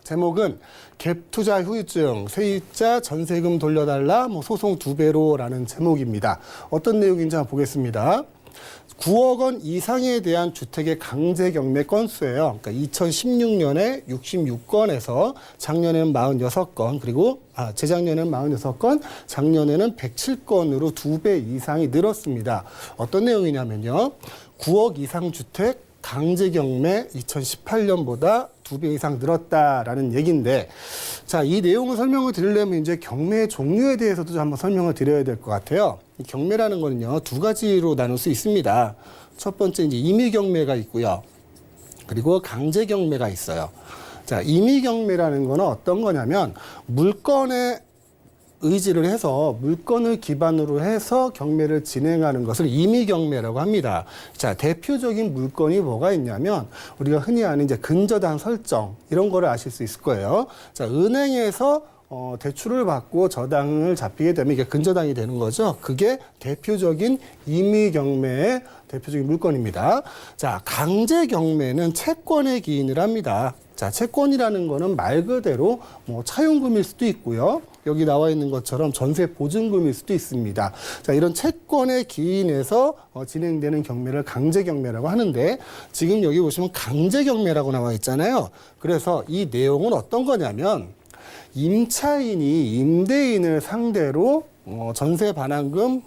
제목은 갭 투자 후유증, 세입자 전세금 돌려달라, 소송 2배로라는 제목입니다. 어떤 내용인지 한번 보겠습니다. 9억 원 이상에 대한 주택의 강제 경매 건수예요. 그러니까 2016년에 66건에서 작년에는 46건, 그리고 재작년에는 46건, 작년에는 107건으로 2배 이상이 늘었습니다. 어떤 내용이냐면요. 9억 이상 주택 강제 경매 2018년보다 2배 이상 늘었다라는 얘기인데, 자, 이 내용을 설명을 드리려면 이제 경매 종류에 대해서도 좀 한번 설명을 드려야 될 것 같아요. 이 경매라는 거는요, 2가지로 나눌 수 있습니다. 첫 번째 이제 임의 경매가 있고요. 그리고 강제 경매가 있어요. 자, 임의 경매라는 거는 어떤 거냐면 물건에 의지를 해서 물건을 기반으로 해서 경매를 진행하는 것을 임의 경매라고 합니다. 자, 대표적인 물건이 뭐가 있냐면 우리가 흔히 아는 이제 근저당 설정 이런 거를 아실 수 있을 거예요. 자, 은행에서 대출을 받고 저당을 잡히게 되면 이게 근저당이 되는 거죠. 그게 대표적인 임의 경매의 대표적인 물건입니다. 자, 강제 경매는 채권에 기인을 합니다. 자, 채권이라는 거는 말 그대로 차용금일 수도 있고요. 여기 나와 있는 것처럼 전세 보증금일 수도 있습니다. 자, 이런 채권에 기인해서 진행되는 경매를 강제 경매라고 하는데 지금 여기 보시면 강제 경매라고 나와 있잖아요. 그래서 이 내용은 어떤 거냐면 임차인이 임대인을 상대로 전세 반환금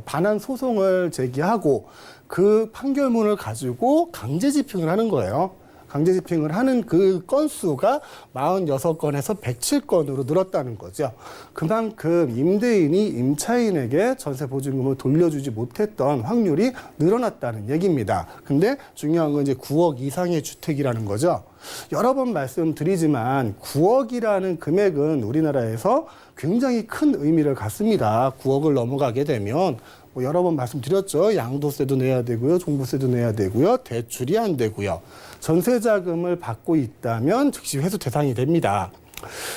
반환 소송을 제기하고 그 판결문을 가지고 강제 집행을 하는 거예요. 강제 집행을 하는 그 건수가 46건에서 107건으로 늘었다는 거죠. 그만큼 임대인이 임차인에게 전세 보증금을 돌려주지 못했던 확률이 늘어났다는 얘기입니다. 근데 중요한 건 이제 9억 이상의 주택이라는 거죠. 여러 번 말씀드리지만 9억이라는 금액은 우리나라에서 굉장히 큰 의미를 갖습니다. 9억을 넘어가게 되면 여러 번 말씀드렸죠. 양도세도 내야 되고요. 종부세도 내야 되고요. 대출이 안 되고요. 전세자금을 받고 있다면 즉시 회수 대상이 됩니다.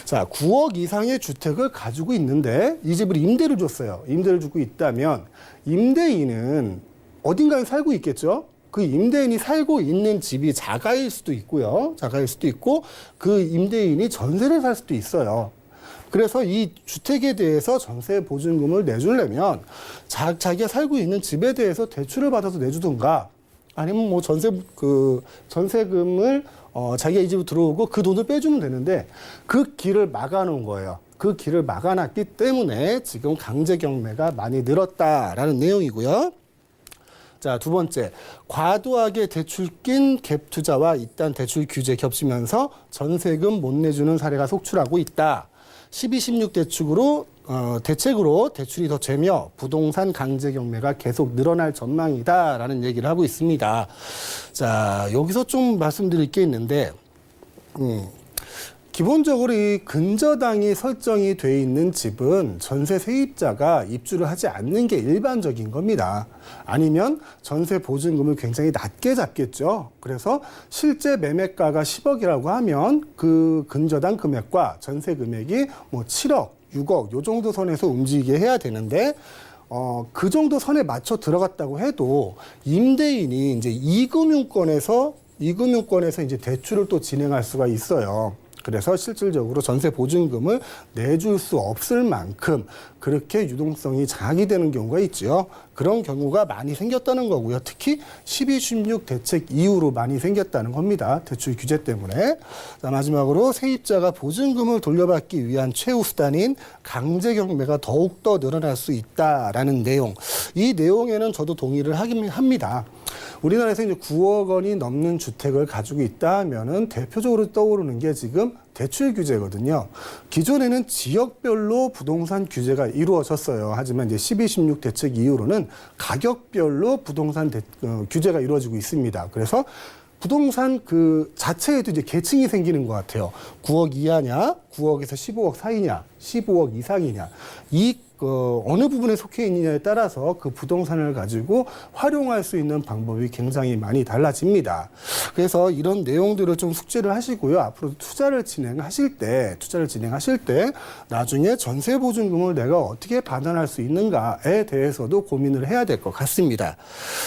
자, 9억 이상의 주택을 가지고 있는데 이 집을 임대를 줬어요. 임대를 주고 있다면 임대인은 어딘가에 살고 있겠죠? 그 임대인이 살고 있는 집이 자가일 수도 있고요. 자가일 수도 있고 그 임대인이 전세를 살 수도 있어요. 그래서 이 주택에 대해서 전세 보증금을 내주려면 자기가 살고 있는 집에 대해서 대출을 받아서 내주든가 아니면 전세금을 자기가 이 집으로 들어오고 그 돈을 빼주면 되는데 그 길을 막아놓은 거예요. 그 길을 막아놨기 때문에 지금 강제 경매가 많이 늘었다라는 내용이고요. 자, 두 번째, 과도하게 대출 낀 갭 투자와 이딴 대출 규제 겹치면서 전세금 못 내주는 사례가 속출하고 있다. 12, 16 대책으로 대출이 더 재며 부동산 강제 경매가 계속 늘어날 전망이다라는 얘기를 하고 있습니다. 자, 여기서 좀 말씀드릴 게 있는데, 기본적으로 이 근저당이 설정이 돼 있는 집은 전세 세입자가 입주를 하지 않는 게 일반적인 겁니다. 아니면 전세 보증금을 굉장히 낮게 잡겠죠. 그래서 실제 매매가가 10억이라고 하면 그 근저당 금액과 전세 금액이 7억, 6억 요 정도 선에서 움직이게 해야 되는데 그 정도 선에 맞춰 들어갔다고 해도 임대인이 이제 이금융권에서 이제 대출을 또 진행할 수가 있어요. 그래서 실질적으로 전세 보증금을 내줄 수 없을 만큼 그렇게 유동성이 장악이 되는 경우가 있죠. 그런 경우가 많이 생겼다는 거고요. 특히 12.16 대책 이후로 많이 생겼다는 겁니다. 대출 규제 때문에. 자, 마지막으로 세입자가 보증금을 돌려받기 위한 최후 수단인 강제 경매가 더욱더 늘어날 수 있다라는 내용. 이 내용에는 저도 동의를 하긴 합니다. 우리나라에서 이제 9억 원이 넘는 주택을 가지고 있다 하면은 대표적으로 떠오르는 게 지금 대출 규제거든요. 기존에는 지역별로 부동산 규제가 이루어졌어요. 하지만 이제 12.16 대책 이후로는 가격별로 부동산 규제가 이루어지고 있습니다. 그래서 부동산 그 자체에도 이제 계층이 생기는 것 같아요. 9억 이하냐, 9억에서 15억 사이냐, 15억 이상이냐. 이 어느 부분에 속해 있느냐에 따라서 그 부동산을 가지고 활용할 수 있는 방법이 굉장히 많이 달라집니다. 그래서 이런 내용들을 좀 숙지를 하시고요. 앞으로 투자를 진행하실 때 나중에 전세 보증금을 내가 어떻게 반환할 수 있는가에 대해서도 고민을 해야 될 것 같습니다.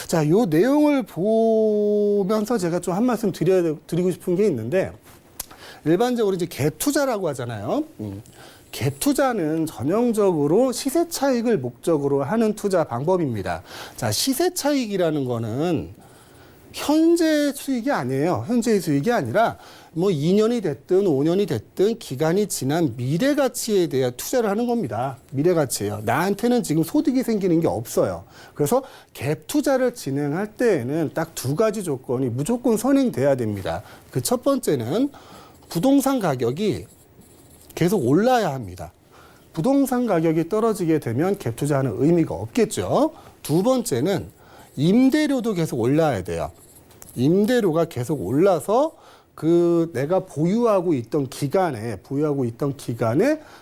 자, 요 내용을 보면서 제가 좀 한 말씀 드리고 싶은 게 있는데, 일반적으로 이제 갭 투자라고 하잖아요. 갭 투자는 전형적으로 시세 차익을 목적으로 하는 투자 방법입니다. 자, 시세 차익이라는 거는 현재 수익이 아니에요. 현재의 수익이 아니라 뭐 2년이 됐든 5년이 됐든 기간이 지난 미래 가치에 대해 투자를 하는 겁니다. 미래 가치예요. 나한테는 지금 소득이 생기는 게 없어요. 그래서 갭 투자를 진행할 때에는 딱 두 가지 조건이 무조건 선행돼야 됩니다. 그 첫 번째는 부동산 가격이 계속 올라야 합니다. 부동산 가격이 떨어지게 되면 갭 투자하는 의미가 없겠죠. 두 번째는 임대료도 계속 올라야 돼요. 임대료가 계속 올라서 그 내가 보유하고 있던 기간에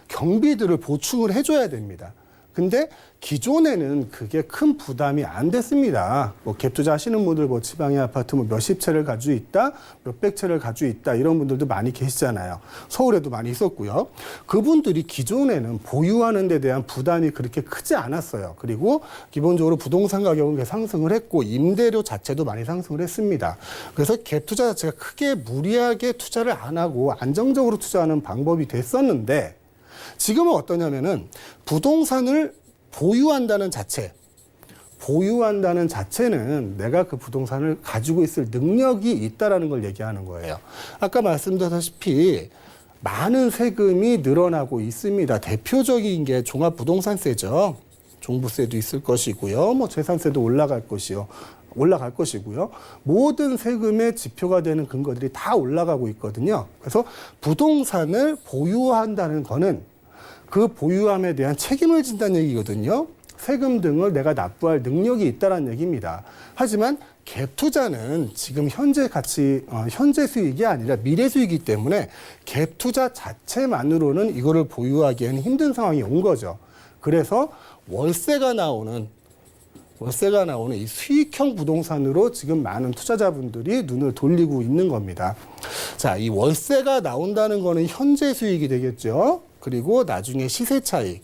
경비들을 보충을 해줘야 됩니다. 근데 기존에는 그게 큰 부담이 안 됐습니다. 뭐 갭 투자 하시는 분들 뭐 지방의 아파트 뭐 몇십 채를 가지고 있다, 몇백 채를 가지고 있다 이런 분들도 많이 계시잖아요. 서울에도 많이 있었고요. 그분들이 기존에는 보유하는 데 대한 부담이 그렇게 크지 않았어요. 그리고 기본적으로 부동산 가격은 상승을 했고 임대료 자체도 많이 상승을 했습니다. 그래서 갭 투자 자체가 크게 무리하게 투자를 안 하고 안정적으로 투자하는 방법이 됐었는데, 지금은 어떠냐면은 부동산을 보유한다는 자체는 내가 그 부동산을 가지고 있을 능력이 있다라는 걸 얘기하는 거예요. 아까 말씀드렸다시피 많은 세금이 늘어나고 있습니다. 대표적인 게 종합부동산세죠. 종부세도 있을 것이고요. 뭐 재산세도 올라갈 것이고요. 모든 세금의 지표가 되는 근거들이 다 올라가고 있거든요. 그래서 부동산을 보유한다는 거는 그 보유함에 대한 책임을 진다는 얘기거든요. 세금 등을 내가 납부할 능력이 있다는 얘기입니다. 하지만 갭 투자는 지금 현재 수익이 아니라 미래 수익이기 때문에 갭 투자 자체만으로는 이거를 보유하기에는 힘든 상황이 온 거죠. 그래서 월세가 나오는 이 수익형 부동산으로 지금 많은 투자자분들이 눈을 돌리고 있는 겁니다. 자, 이 월세가 나온다는 거는 현재 수익이 되겠죠. 그리고 나중에 시세 차익,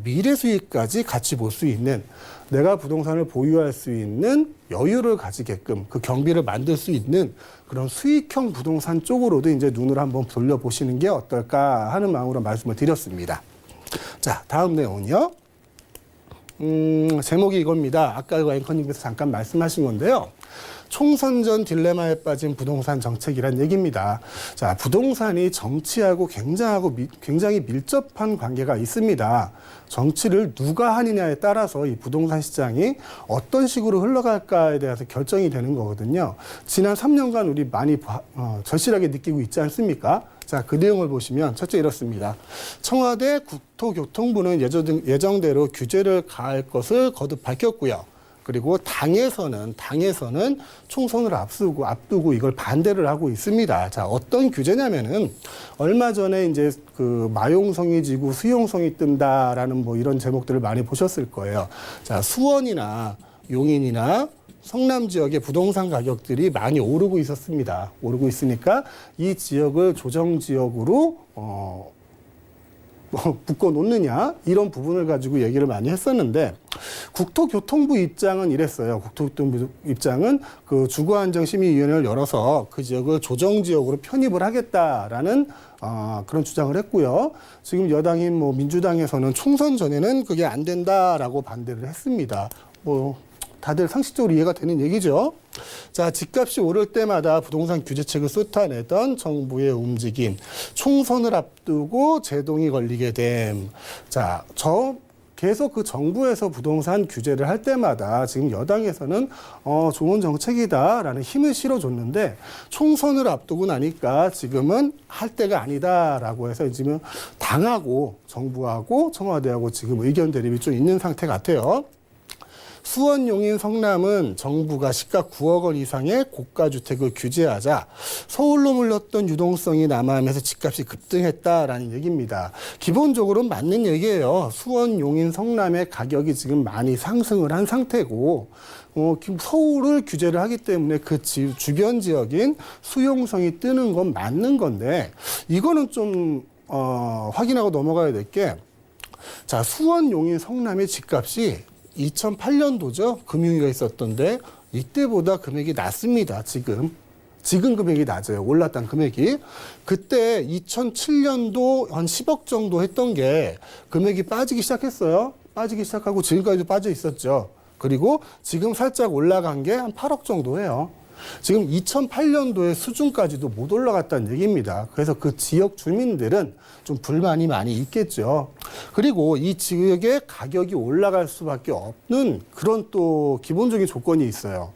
미래 수익까지 같이 볼 수 있는, 내가 부동산을 보유할 수 있는 여유를 가지게끔 그 경비를 만들 수 있는 그런 수익형 부동산 쪽으로도 이제 눈을 한번 돌려보시는 게 어떨까 하는 마음으로 말씀을 드렸습니다. 자, 다음 내용은요. 제목이 이겁니다. 아까 앵커님께서 잠깐 말씀하신 건데요. 총선 전 딜레마에 빠진 부동산 정책이란 얘기입니다. 자, 부동산이 정치하고 굉장히 밀접한 관계가 있습니다. 정치를 누가 하느냐에 따라서 이 부동산 시장이 어떤 식으로 흘러갈까에 대해서 결정이 되는 거거든요. 지난 3년간 우리 많이 절실하게 느끼고 있지 않습니까? 자, 그 내용을 보시면 첫째 이렇습니다. 청와대 국토교통부는 예정대로 규제를 가할 것을 거듭 밝혔고요. 그리고 당에서는 총선을 앞두고 이걸 반대를 하고 있습니다. 자, 어떤 규제냐면은 얼마 전에 이제 그 마용성이 지고 수용성이 뜬다라는 뭐 이런 제목들을 많이 보셨을 거예요. 자, 수원이나 용인이나 성남 지역의 부동산 가격들이 많이 오르고 있었습니다. 오르고 있으니까 이 지역을 조정 지역으로 묶어 놓느냐 이런 부분을 가지고 얘기를 많이 했었는데 국토교통부 입장은 이랬어요. 국토교통부 입장은 그 주거안정심의위원회를 열어서 그 지역을 조정지역으로 편입을 하겠다라는 그런 주장을 했고요. 지금 여당인 뭐 민주당에서는 총선 전에는 그게 안 된다라고 반대를 했습니다. 뭐 다들 상식적으로 이해가 되는 얘기죠. 자, 집값이 오를 때마다 부동산 규제책을 쏟아내던 정부의 움직임, 총선을 앞두고 제동이 걸리게 됨. 자, 계속 그 정부에서 부동산 규제를 할 때마다 지금 여당에서는 좋은 정책이다라는 힘을 실어줬는데 총선을 앞두고 나니까 지금은 할 때가 아니다라고 해서 지금 당하고 정부하고 청와대하고 지금 의견 대립이 좀 있는 상태 같아요. 수원, 용인, 성남은 정부가 시가 9억 원 이상의 고가주택을 규제하자 서울로 몰렸던 유동성이 남하하면서 집값이 급등했다라는 얘기입니다. 기본적으로 맞는 얘기예요. 수원, 용인, 성남의 가격이 지금 많이 상승을 한 상태고 서울을 규제를 하기 때문에 그 주변 지역인 수용성이 뜨는 건 맞는 건데 이거는 좀 확인하고 넘어가야 될 게 자, 수원, 용인, 성남의 집값이 2008년도죠. 금융위기가 있었던데 이때보다 금액이 낮습니다. 지금 금액이 낮아요. 올랐던 금액이. 그때 2007년도 한 10억 정도 했던 게 금액이 빠지기 시작했어요. 빠지기 시작하고 지금까지도 빠져 있었죠. 그리고 지금 살짝 올라간 게 한 8억 정도 해요. 지금 2008년도의 수준까지도 못 올라갔다는 얘기입니다. 그래서 그 지역 주민들은 좀 불만이 많이 있겠죠. 그리고 이 지역의 가격이 올라갈 수밖에 없는 그런 또 기본적인 조건이 있어요.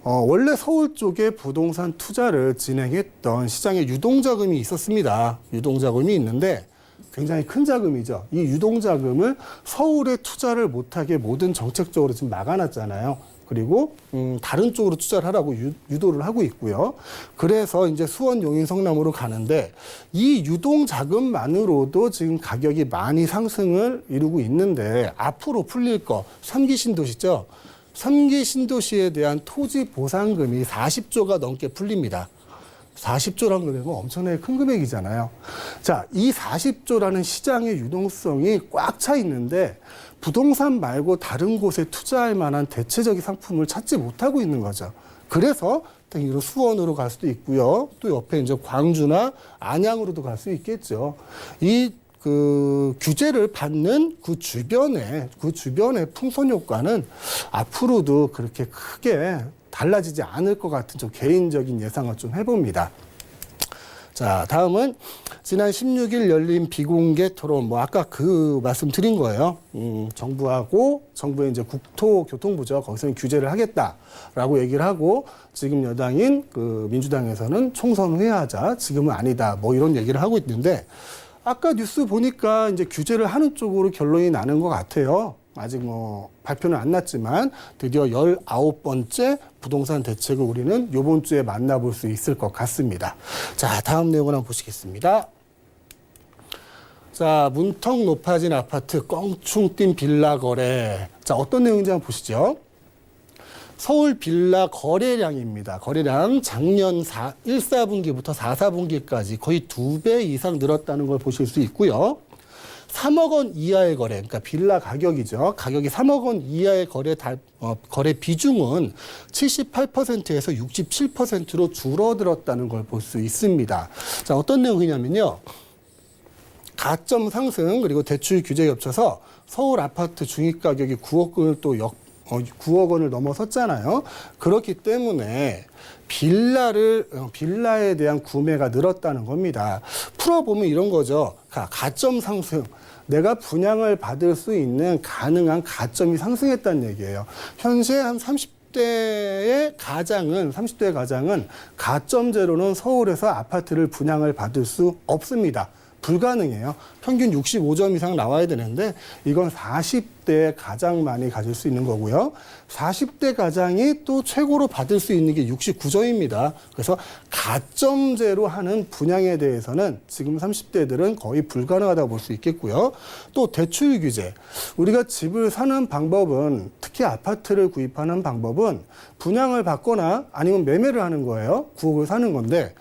원래 서울 쪽에 부동산 투자를 진행했던 시장에 유동자금이 있었습니다. 유동자금이 있는데 굉장히 큰 자금이죠. 이 유동자금을 서울에 투자를 못하게 모든 정책적으로 지금 막아놨잖아요. 그리고 다른 쪽으로 투자를 하라고 유도를 하고 있고요. 그래서 이제 수원, 용인, 성남으로 가는데 이 유동 자금만으로도 지금 가격이 많이 상승을 이루고 있는데 앞으로 풀릴 거 3기 신도시죠. 3기 신도시에 대한 토지 보상금이 40조가 넘게 풀립니다. 40조라는 금액은 엄청나게 큰 금액이잖아요. 자, 이 40조라는 시장의 유동성이 꽉 차 있는데 부동산 말고 다른 곳에 투자할 만한 대체적인 상품을 찾지 못하고 있는 거죠. 그래서 수원으로 갈 수도 있고요. 또 옆에 이제 광주나 안양으로도 갈 수 있겠죠. 그 규제를 받는 그 주변의 풍선 효과는 앞으로도 그렇게 크게 달라지지 않을 것 같은 좀 개인적인 예상을 좀 해봅니다. 자, 다음은 지난 16일 열린 비공개 토론, 아까 그 말씀 드린 거예요. 정부의 이제 국토교통부죠. 거기서는 규제를 하겠다라고 얘기를 하고 지금 여당인 그 민주당에서는 총선 후에 하자. 지금은 아니다. 이런 얘기를 하고 있는데 아까 뉴스 보니까 이제 규제를 하는 쪽으로 결론이 나는 것 같아요. 아직 발표는 안 났지만 드디어 19번째 부동산 대책을 우리는 이번 주에 만나볼 수 있을 것 같습니다. 자, 다음 내용을 한번 보시겠습니다. 자, 문턱 높아진 아파트 껑충 뛴 빌라 거래. 자, 어떤 내용인지 한번 보시죠. 서울 빌라 거래량입니다. 거래량 작년 1사분기부터 4사분기까지 거의 2배 이상 늘었다는 걸 보실 수 있고요. 3억 원 이하의 거래, 그러니까 빌라 가격이죠. 가격이 3억 원 이하의 거래 비중은 78%에서 67%로 줄어들었다는 걸 볼 수 있습니다. 자, 어떤 내용이냐면요. 가점 상승 그리고 대출 규제에 겹쳐서 서울 아파트 중위 가격이 9억 원을 넘어섰잖아요. 그렇기 때문에 빌라에 대한 구매가 늘었다는 겁니다. 풀어보면 이런 거죠. 가점 상승. 내가 분양을 받을 수 있는 가능한 가점이 상승했다는 얘기예요. 현재 한 30대의 가장은 가점제로는 서울에서 아파트를 분양을 받을 수 없습니다. 불가능해요. 평균 65점 이상 나와야 되는데 이건 40대 가장만이 가질 수 있는 거고요. 40대 가장이 또 최고로 받을 수 있는 게 69점입니다. 그래서 가점제로 하는 분양에 대해서는 지금 30대들은 거의 불가능하다고 볼 수 있겠고요. 또 대출 규제. 우리가 집을 사는 방법은 특히 아파트를 구입하는 방법은 분양을 받거나 아니면 매매를 하는 거예요. 9억을 사는 건데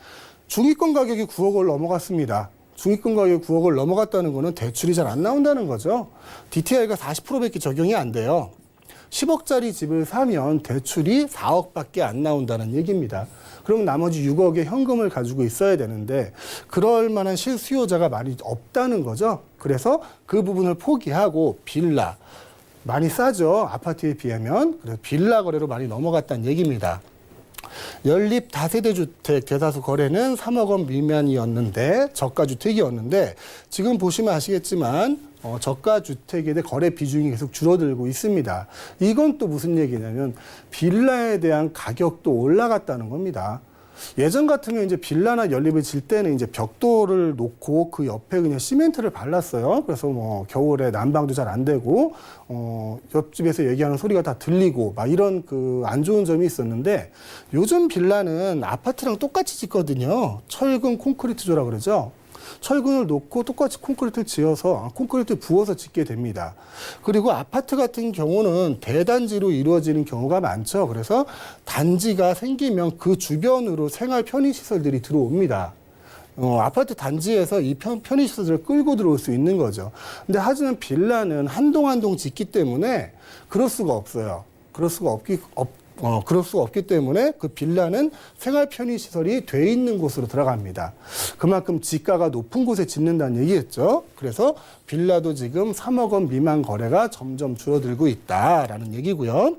중위권 가격이 9억을 넘어갔습니다. 중위권 가격이 9억을 넘어갔다는 거는 대출이 잘 안 나온다는 거죠. DTI가 40%밖에 적용이 안 돼요. 10억짜리 집을 사면 대출이 4억밖에 안 나온다는 얘기입니다. 그럼 나머지 6억의 현금을 가지고 있어야 되는데 그럴 만한 실수요자가 많이 없다는 거죠. 그래서 그 부분을 포기하고 빌라, 많이 싸죠. 아파트에 비하면. 그래서 빌라 거래로 많이 넘어갔다는 얘기입니다. 연립 다세대 주택 대다수 거래는 3억 원 미만이었는데 저가 주택이었는데 지금 보시면 아시겠지만 저가 주택에 대해 거래 비중이 계속 줄어들고 있습니다. 이건 또 무슨 얘기냐면 빌라에 대한 가격도 올라갔다는 겁니다. 예전 같으면 이제 빌라나 연립을 질 때는 이제 벽돌을 놓고 그 옆에 그냥 시멘트를 발랐어요. 그래서 뭐 겨울에 난방도 잘 안 되고 옆집에서 얘기하는 소리가 다 들리고 막 이런 그 안 좋은 점이 있었는데 요즘 빌라는 아파트랑 똑같이 짓거든요. 철근 콘크리트조라 그러죠. 철근을 놓고 똑같이 콘크리트를 지어서 콘크리트 부어서 짓게 됩니다. 그리고 아파트 같은 경우는 대단지로 이루어지는 경우가 많죠. 그래서 단지가 생기면 그 주변으로 생활 편의시설들이 들어옵니다. 아파트 단지에서 이 편의시설을 끌고 들어올 수 있는 거죠. 근데 하지만 빌라는 한 동 한 동 짓기 때문에 그럴 수가 없어요. 그럴 수가 없기 때문에 그 빌라는 생활 편의시설이 돼 있는 곳으로 들어갑니다. 그만큼 지가가 높은 곳에 짓는다는 얘기겠죠. 그래서 빌라도 지금 3억 원 미만 거래가 점점 줄어들고 있다라는 얘기고요.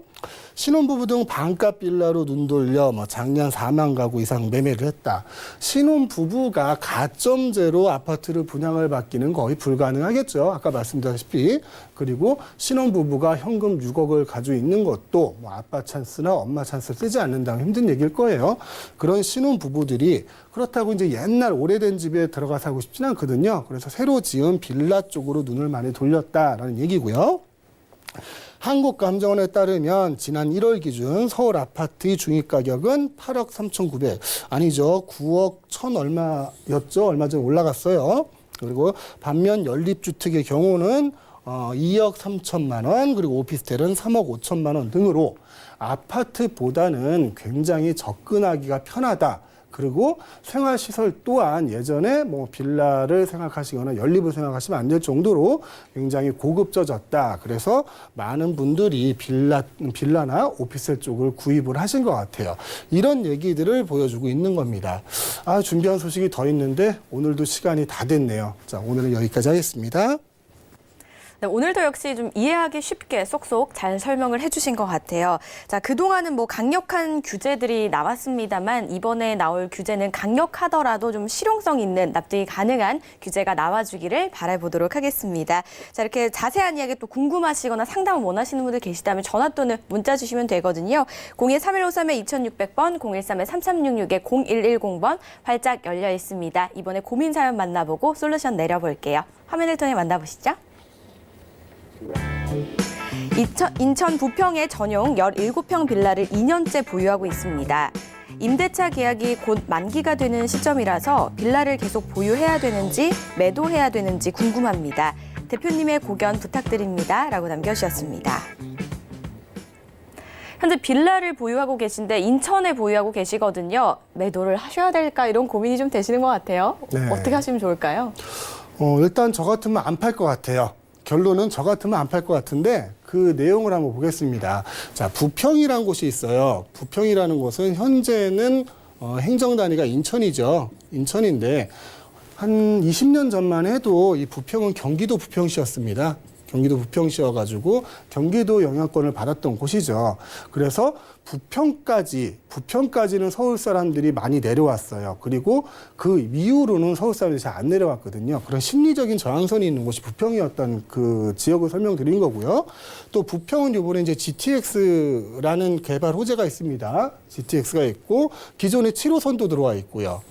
신혼부부 등 반값 빌라로 눈 돌려 작년 4만 가구 이상 매매를 했다. 신혼부부가 가점제로 아파트를 분양을 받기는 거의 불가능하겠죠. 아까 말씀드렸다시피. 그리고 신혼부부가 현금 6억을 가지고 있는 것도 아빠 찬스나 엄마 찬스를 쓰지 않는다면 힘든 얘기일 거예요. 그런 신혼부부들이 그렇다고 이제 옛날 오래된 집에 들어가 살고 싶지는 않거든요. 그래서 새로 지은 빌라 쪽으로 눈을 많이 돌렸다라는 얘기고요. 한국감정원에 따르면 지난 1월 기준 서울 아파트의 중위가격은 8억 3,900, 아니죠. 9억 1천 얼마였죠. 얼마 전에 올라갔어요. 그리고 반면 연립주택의 경우는 2억 3천만 원, 그리고 오피스텔은 3억 5천만 원 등으로 아파트보다는 굉장히 접근하기가 편하다. 그리고 생활시설 또한 예전에 뭐 빌라를 생각하시거나 연립을 생각하시면 안 될 정도로 굉장히 고급져졌다. 그래서 많은 분들이 빌라나 오피스텔 쪽을 구입을 하신 것 같아요. 이런 얘기들을 보여주고 있는 겁니다. 준비한 소식이 더 있는데 오늘도 시간이 다 됐네요. 자, 오늘은 여기까지 하겠습니다. 네, 오늘도 역시 좀 이해하기 쉽게 쏙쏙 잘 설명을 해주신 것 같아요. 자, 그동안은 뭐 강력한 규제들이 나왔습니다만 이번에 나올 규제는 강력하더라도 좀 실용성 있는 납득이 가능한 규제가 나와주기를 바라보도록 하겠습니다. 자, 이렇게 자세한 이야기 또 궁금하시거나 상담을 원하시는 분들 계시다면 전화 또는 문자 주시면 되거든요. 023153-2600번, 013-3366-0110번 활짝 열려 있습니다. 이번에 고민 사연 만나보고 솔루션 내려볼게요. 화면을 통해 만나보시죠. 인천 부평의 전용 17평 빌라를 2년째 보유하고 있습니다. 임대차 계약이 곧 만기가 되는 시점이라서 빌라를 계속 보유해야 되는지 매도해야 되는지 궁금합니다. 대표님의 고견 부탁드립니다. 라고 남겨주셨습니다. 현재 빌라를 보유하고 계신데 인천에 보유하고 계시거든요. 매도를 하셔야 될까 이런 고민이 좀 되시는 것 같아요. 네. 어떻게 하시면 좋을까요? 일단 저 같으면 안 팔 것 같아요. 결론은 저 같으면 안 팔 것 같은데 그 내용을 한번 보겠습니다. 자, 부평이라는 곳이 있어요. 부평이라는 곳은 현재는 행정단위가 인천이죠. 인천인데 한 20년 전만 해도 이 부평은 경기도 부평시였습니다. 경기도 부평시여가지고 경기도 영향권을 받았던 곳이죠. 그래서 부평까지는 서울 사람들이 많이 내려왔어요. 그리고 그 이후로는 서울 사람들이 잘 안 내려왔거든요. 그런 심리적인 저항선이 있는 곳이 부평이었던 그 지역을 설명드린 거고요. 또 부평은 이번에 이제 GTX라는 개발 호재가 있습니다. GTX가 있고 기존에 7호선도 들어와 있고요.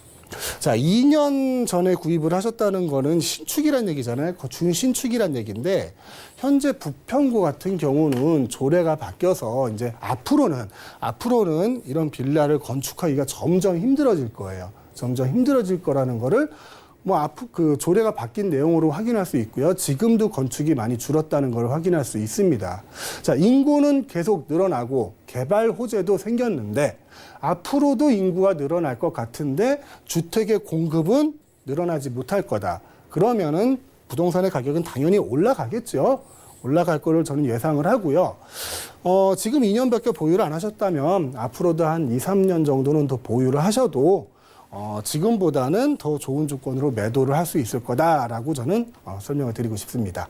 자, 2년 전에 구입을 하셨다는 거는 신축이란 얘기잖아요. 준신축이란 얘기인데 현재 부평구 같은 경우는 조례가 바뀌어서 이제 앞으로는 이런 빌라를 건축하기가 점점 힘들어질 거예요. 점점 힘들어질 거라는 거를 그 조례가 바뀐 내용으로 확인할 수 있고요. 지금도 건축이 많이 줄었다는 걸 확인할 수 있습니다. 자, 인구는 계속 늘어나고 개발 호재도 생겼는데 앞으로도 인구가 늘어날 것 같은데 주택의 공급은 늘어나지 못할 거다. 그러면은 부동산의 가격은 당연히 올라가겠죠. 올라갈 거를 저는 예상을 하고요. 지금 2년밖에 보유를 안 하셨다면 앞으로도 한 2, 3년 정도는 더 보유를 하셔도 지금보다는 더 좋은 조건으로 매도를 할 수 있을 거다라고 저는 설명을 드리고 싶습니다.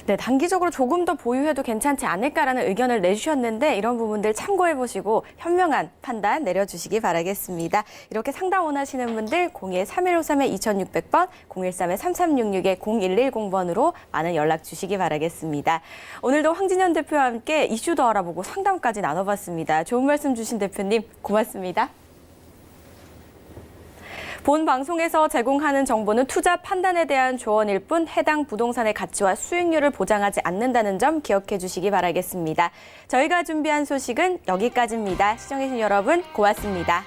네, 단기적으로 조금 더 보유해도 괜찮지 않을까라는 의견을 내주셨는데 이런 부분들 참고해 보시고 현명한 판단 내려주시기 바라겠습니다. 이렇게 상담 원하시는 분들 02-3153-2600번, 013-3366-0110번으로 많은 연락 주시기 바라겠습니다. 오늘도 황진현 대표와 함께 이슈도 알아보고 상담까지 나눠봤습니다. 좋은 말씀 주신 대표님 고맙습니다. 본 방송에서 제공하는 정보는 투자 판단에 대한 조언일 뿐 해당 부동산의 가치와 수익률을 보장하지 않는다는 점 기억해 주시기 바라겠습니다. 저희가 준비한 소식은 여기까지입니다. 시청해주신 여러분 고맙습니다.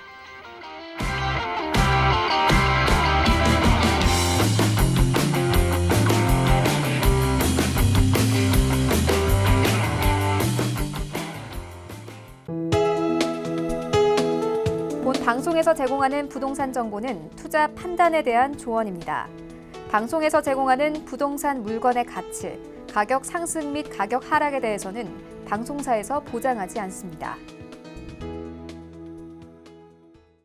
본 방송에서 제공하는 부동산 정보는 투자 판단에 대한 조언입니다. 방송에서 제공하는 부동산 물건의 가치, 가격 상승 및 가격 하락에 대해서는 방송사에서 보장하지 않습니다.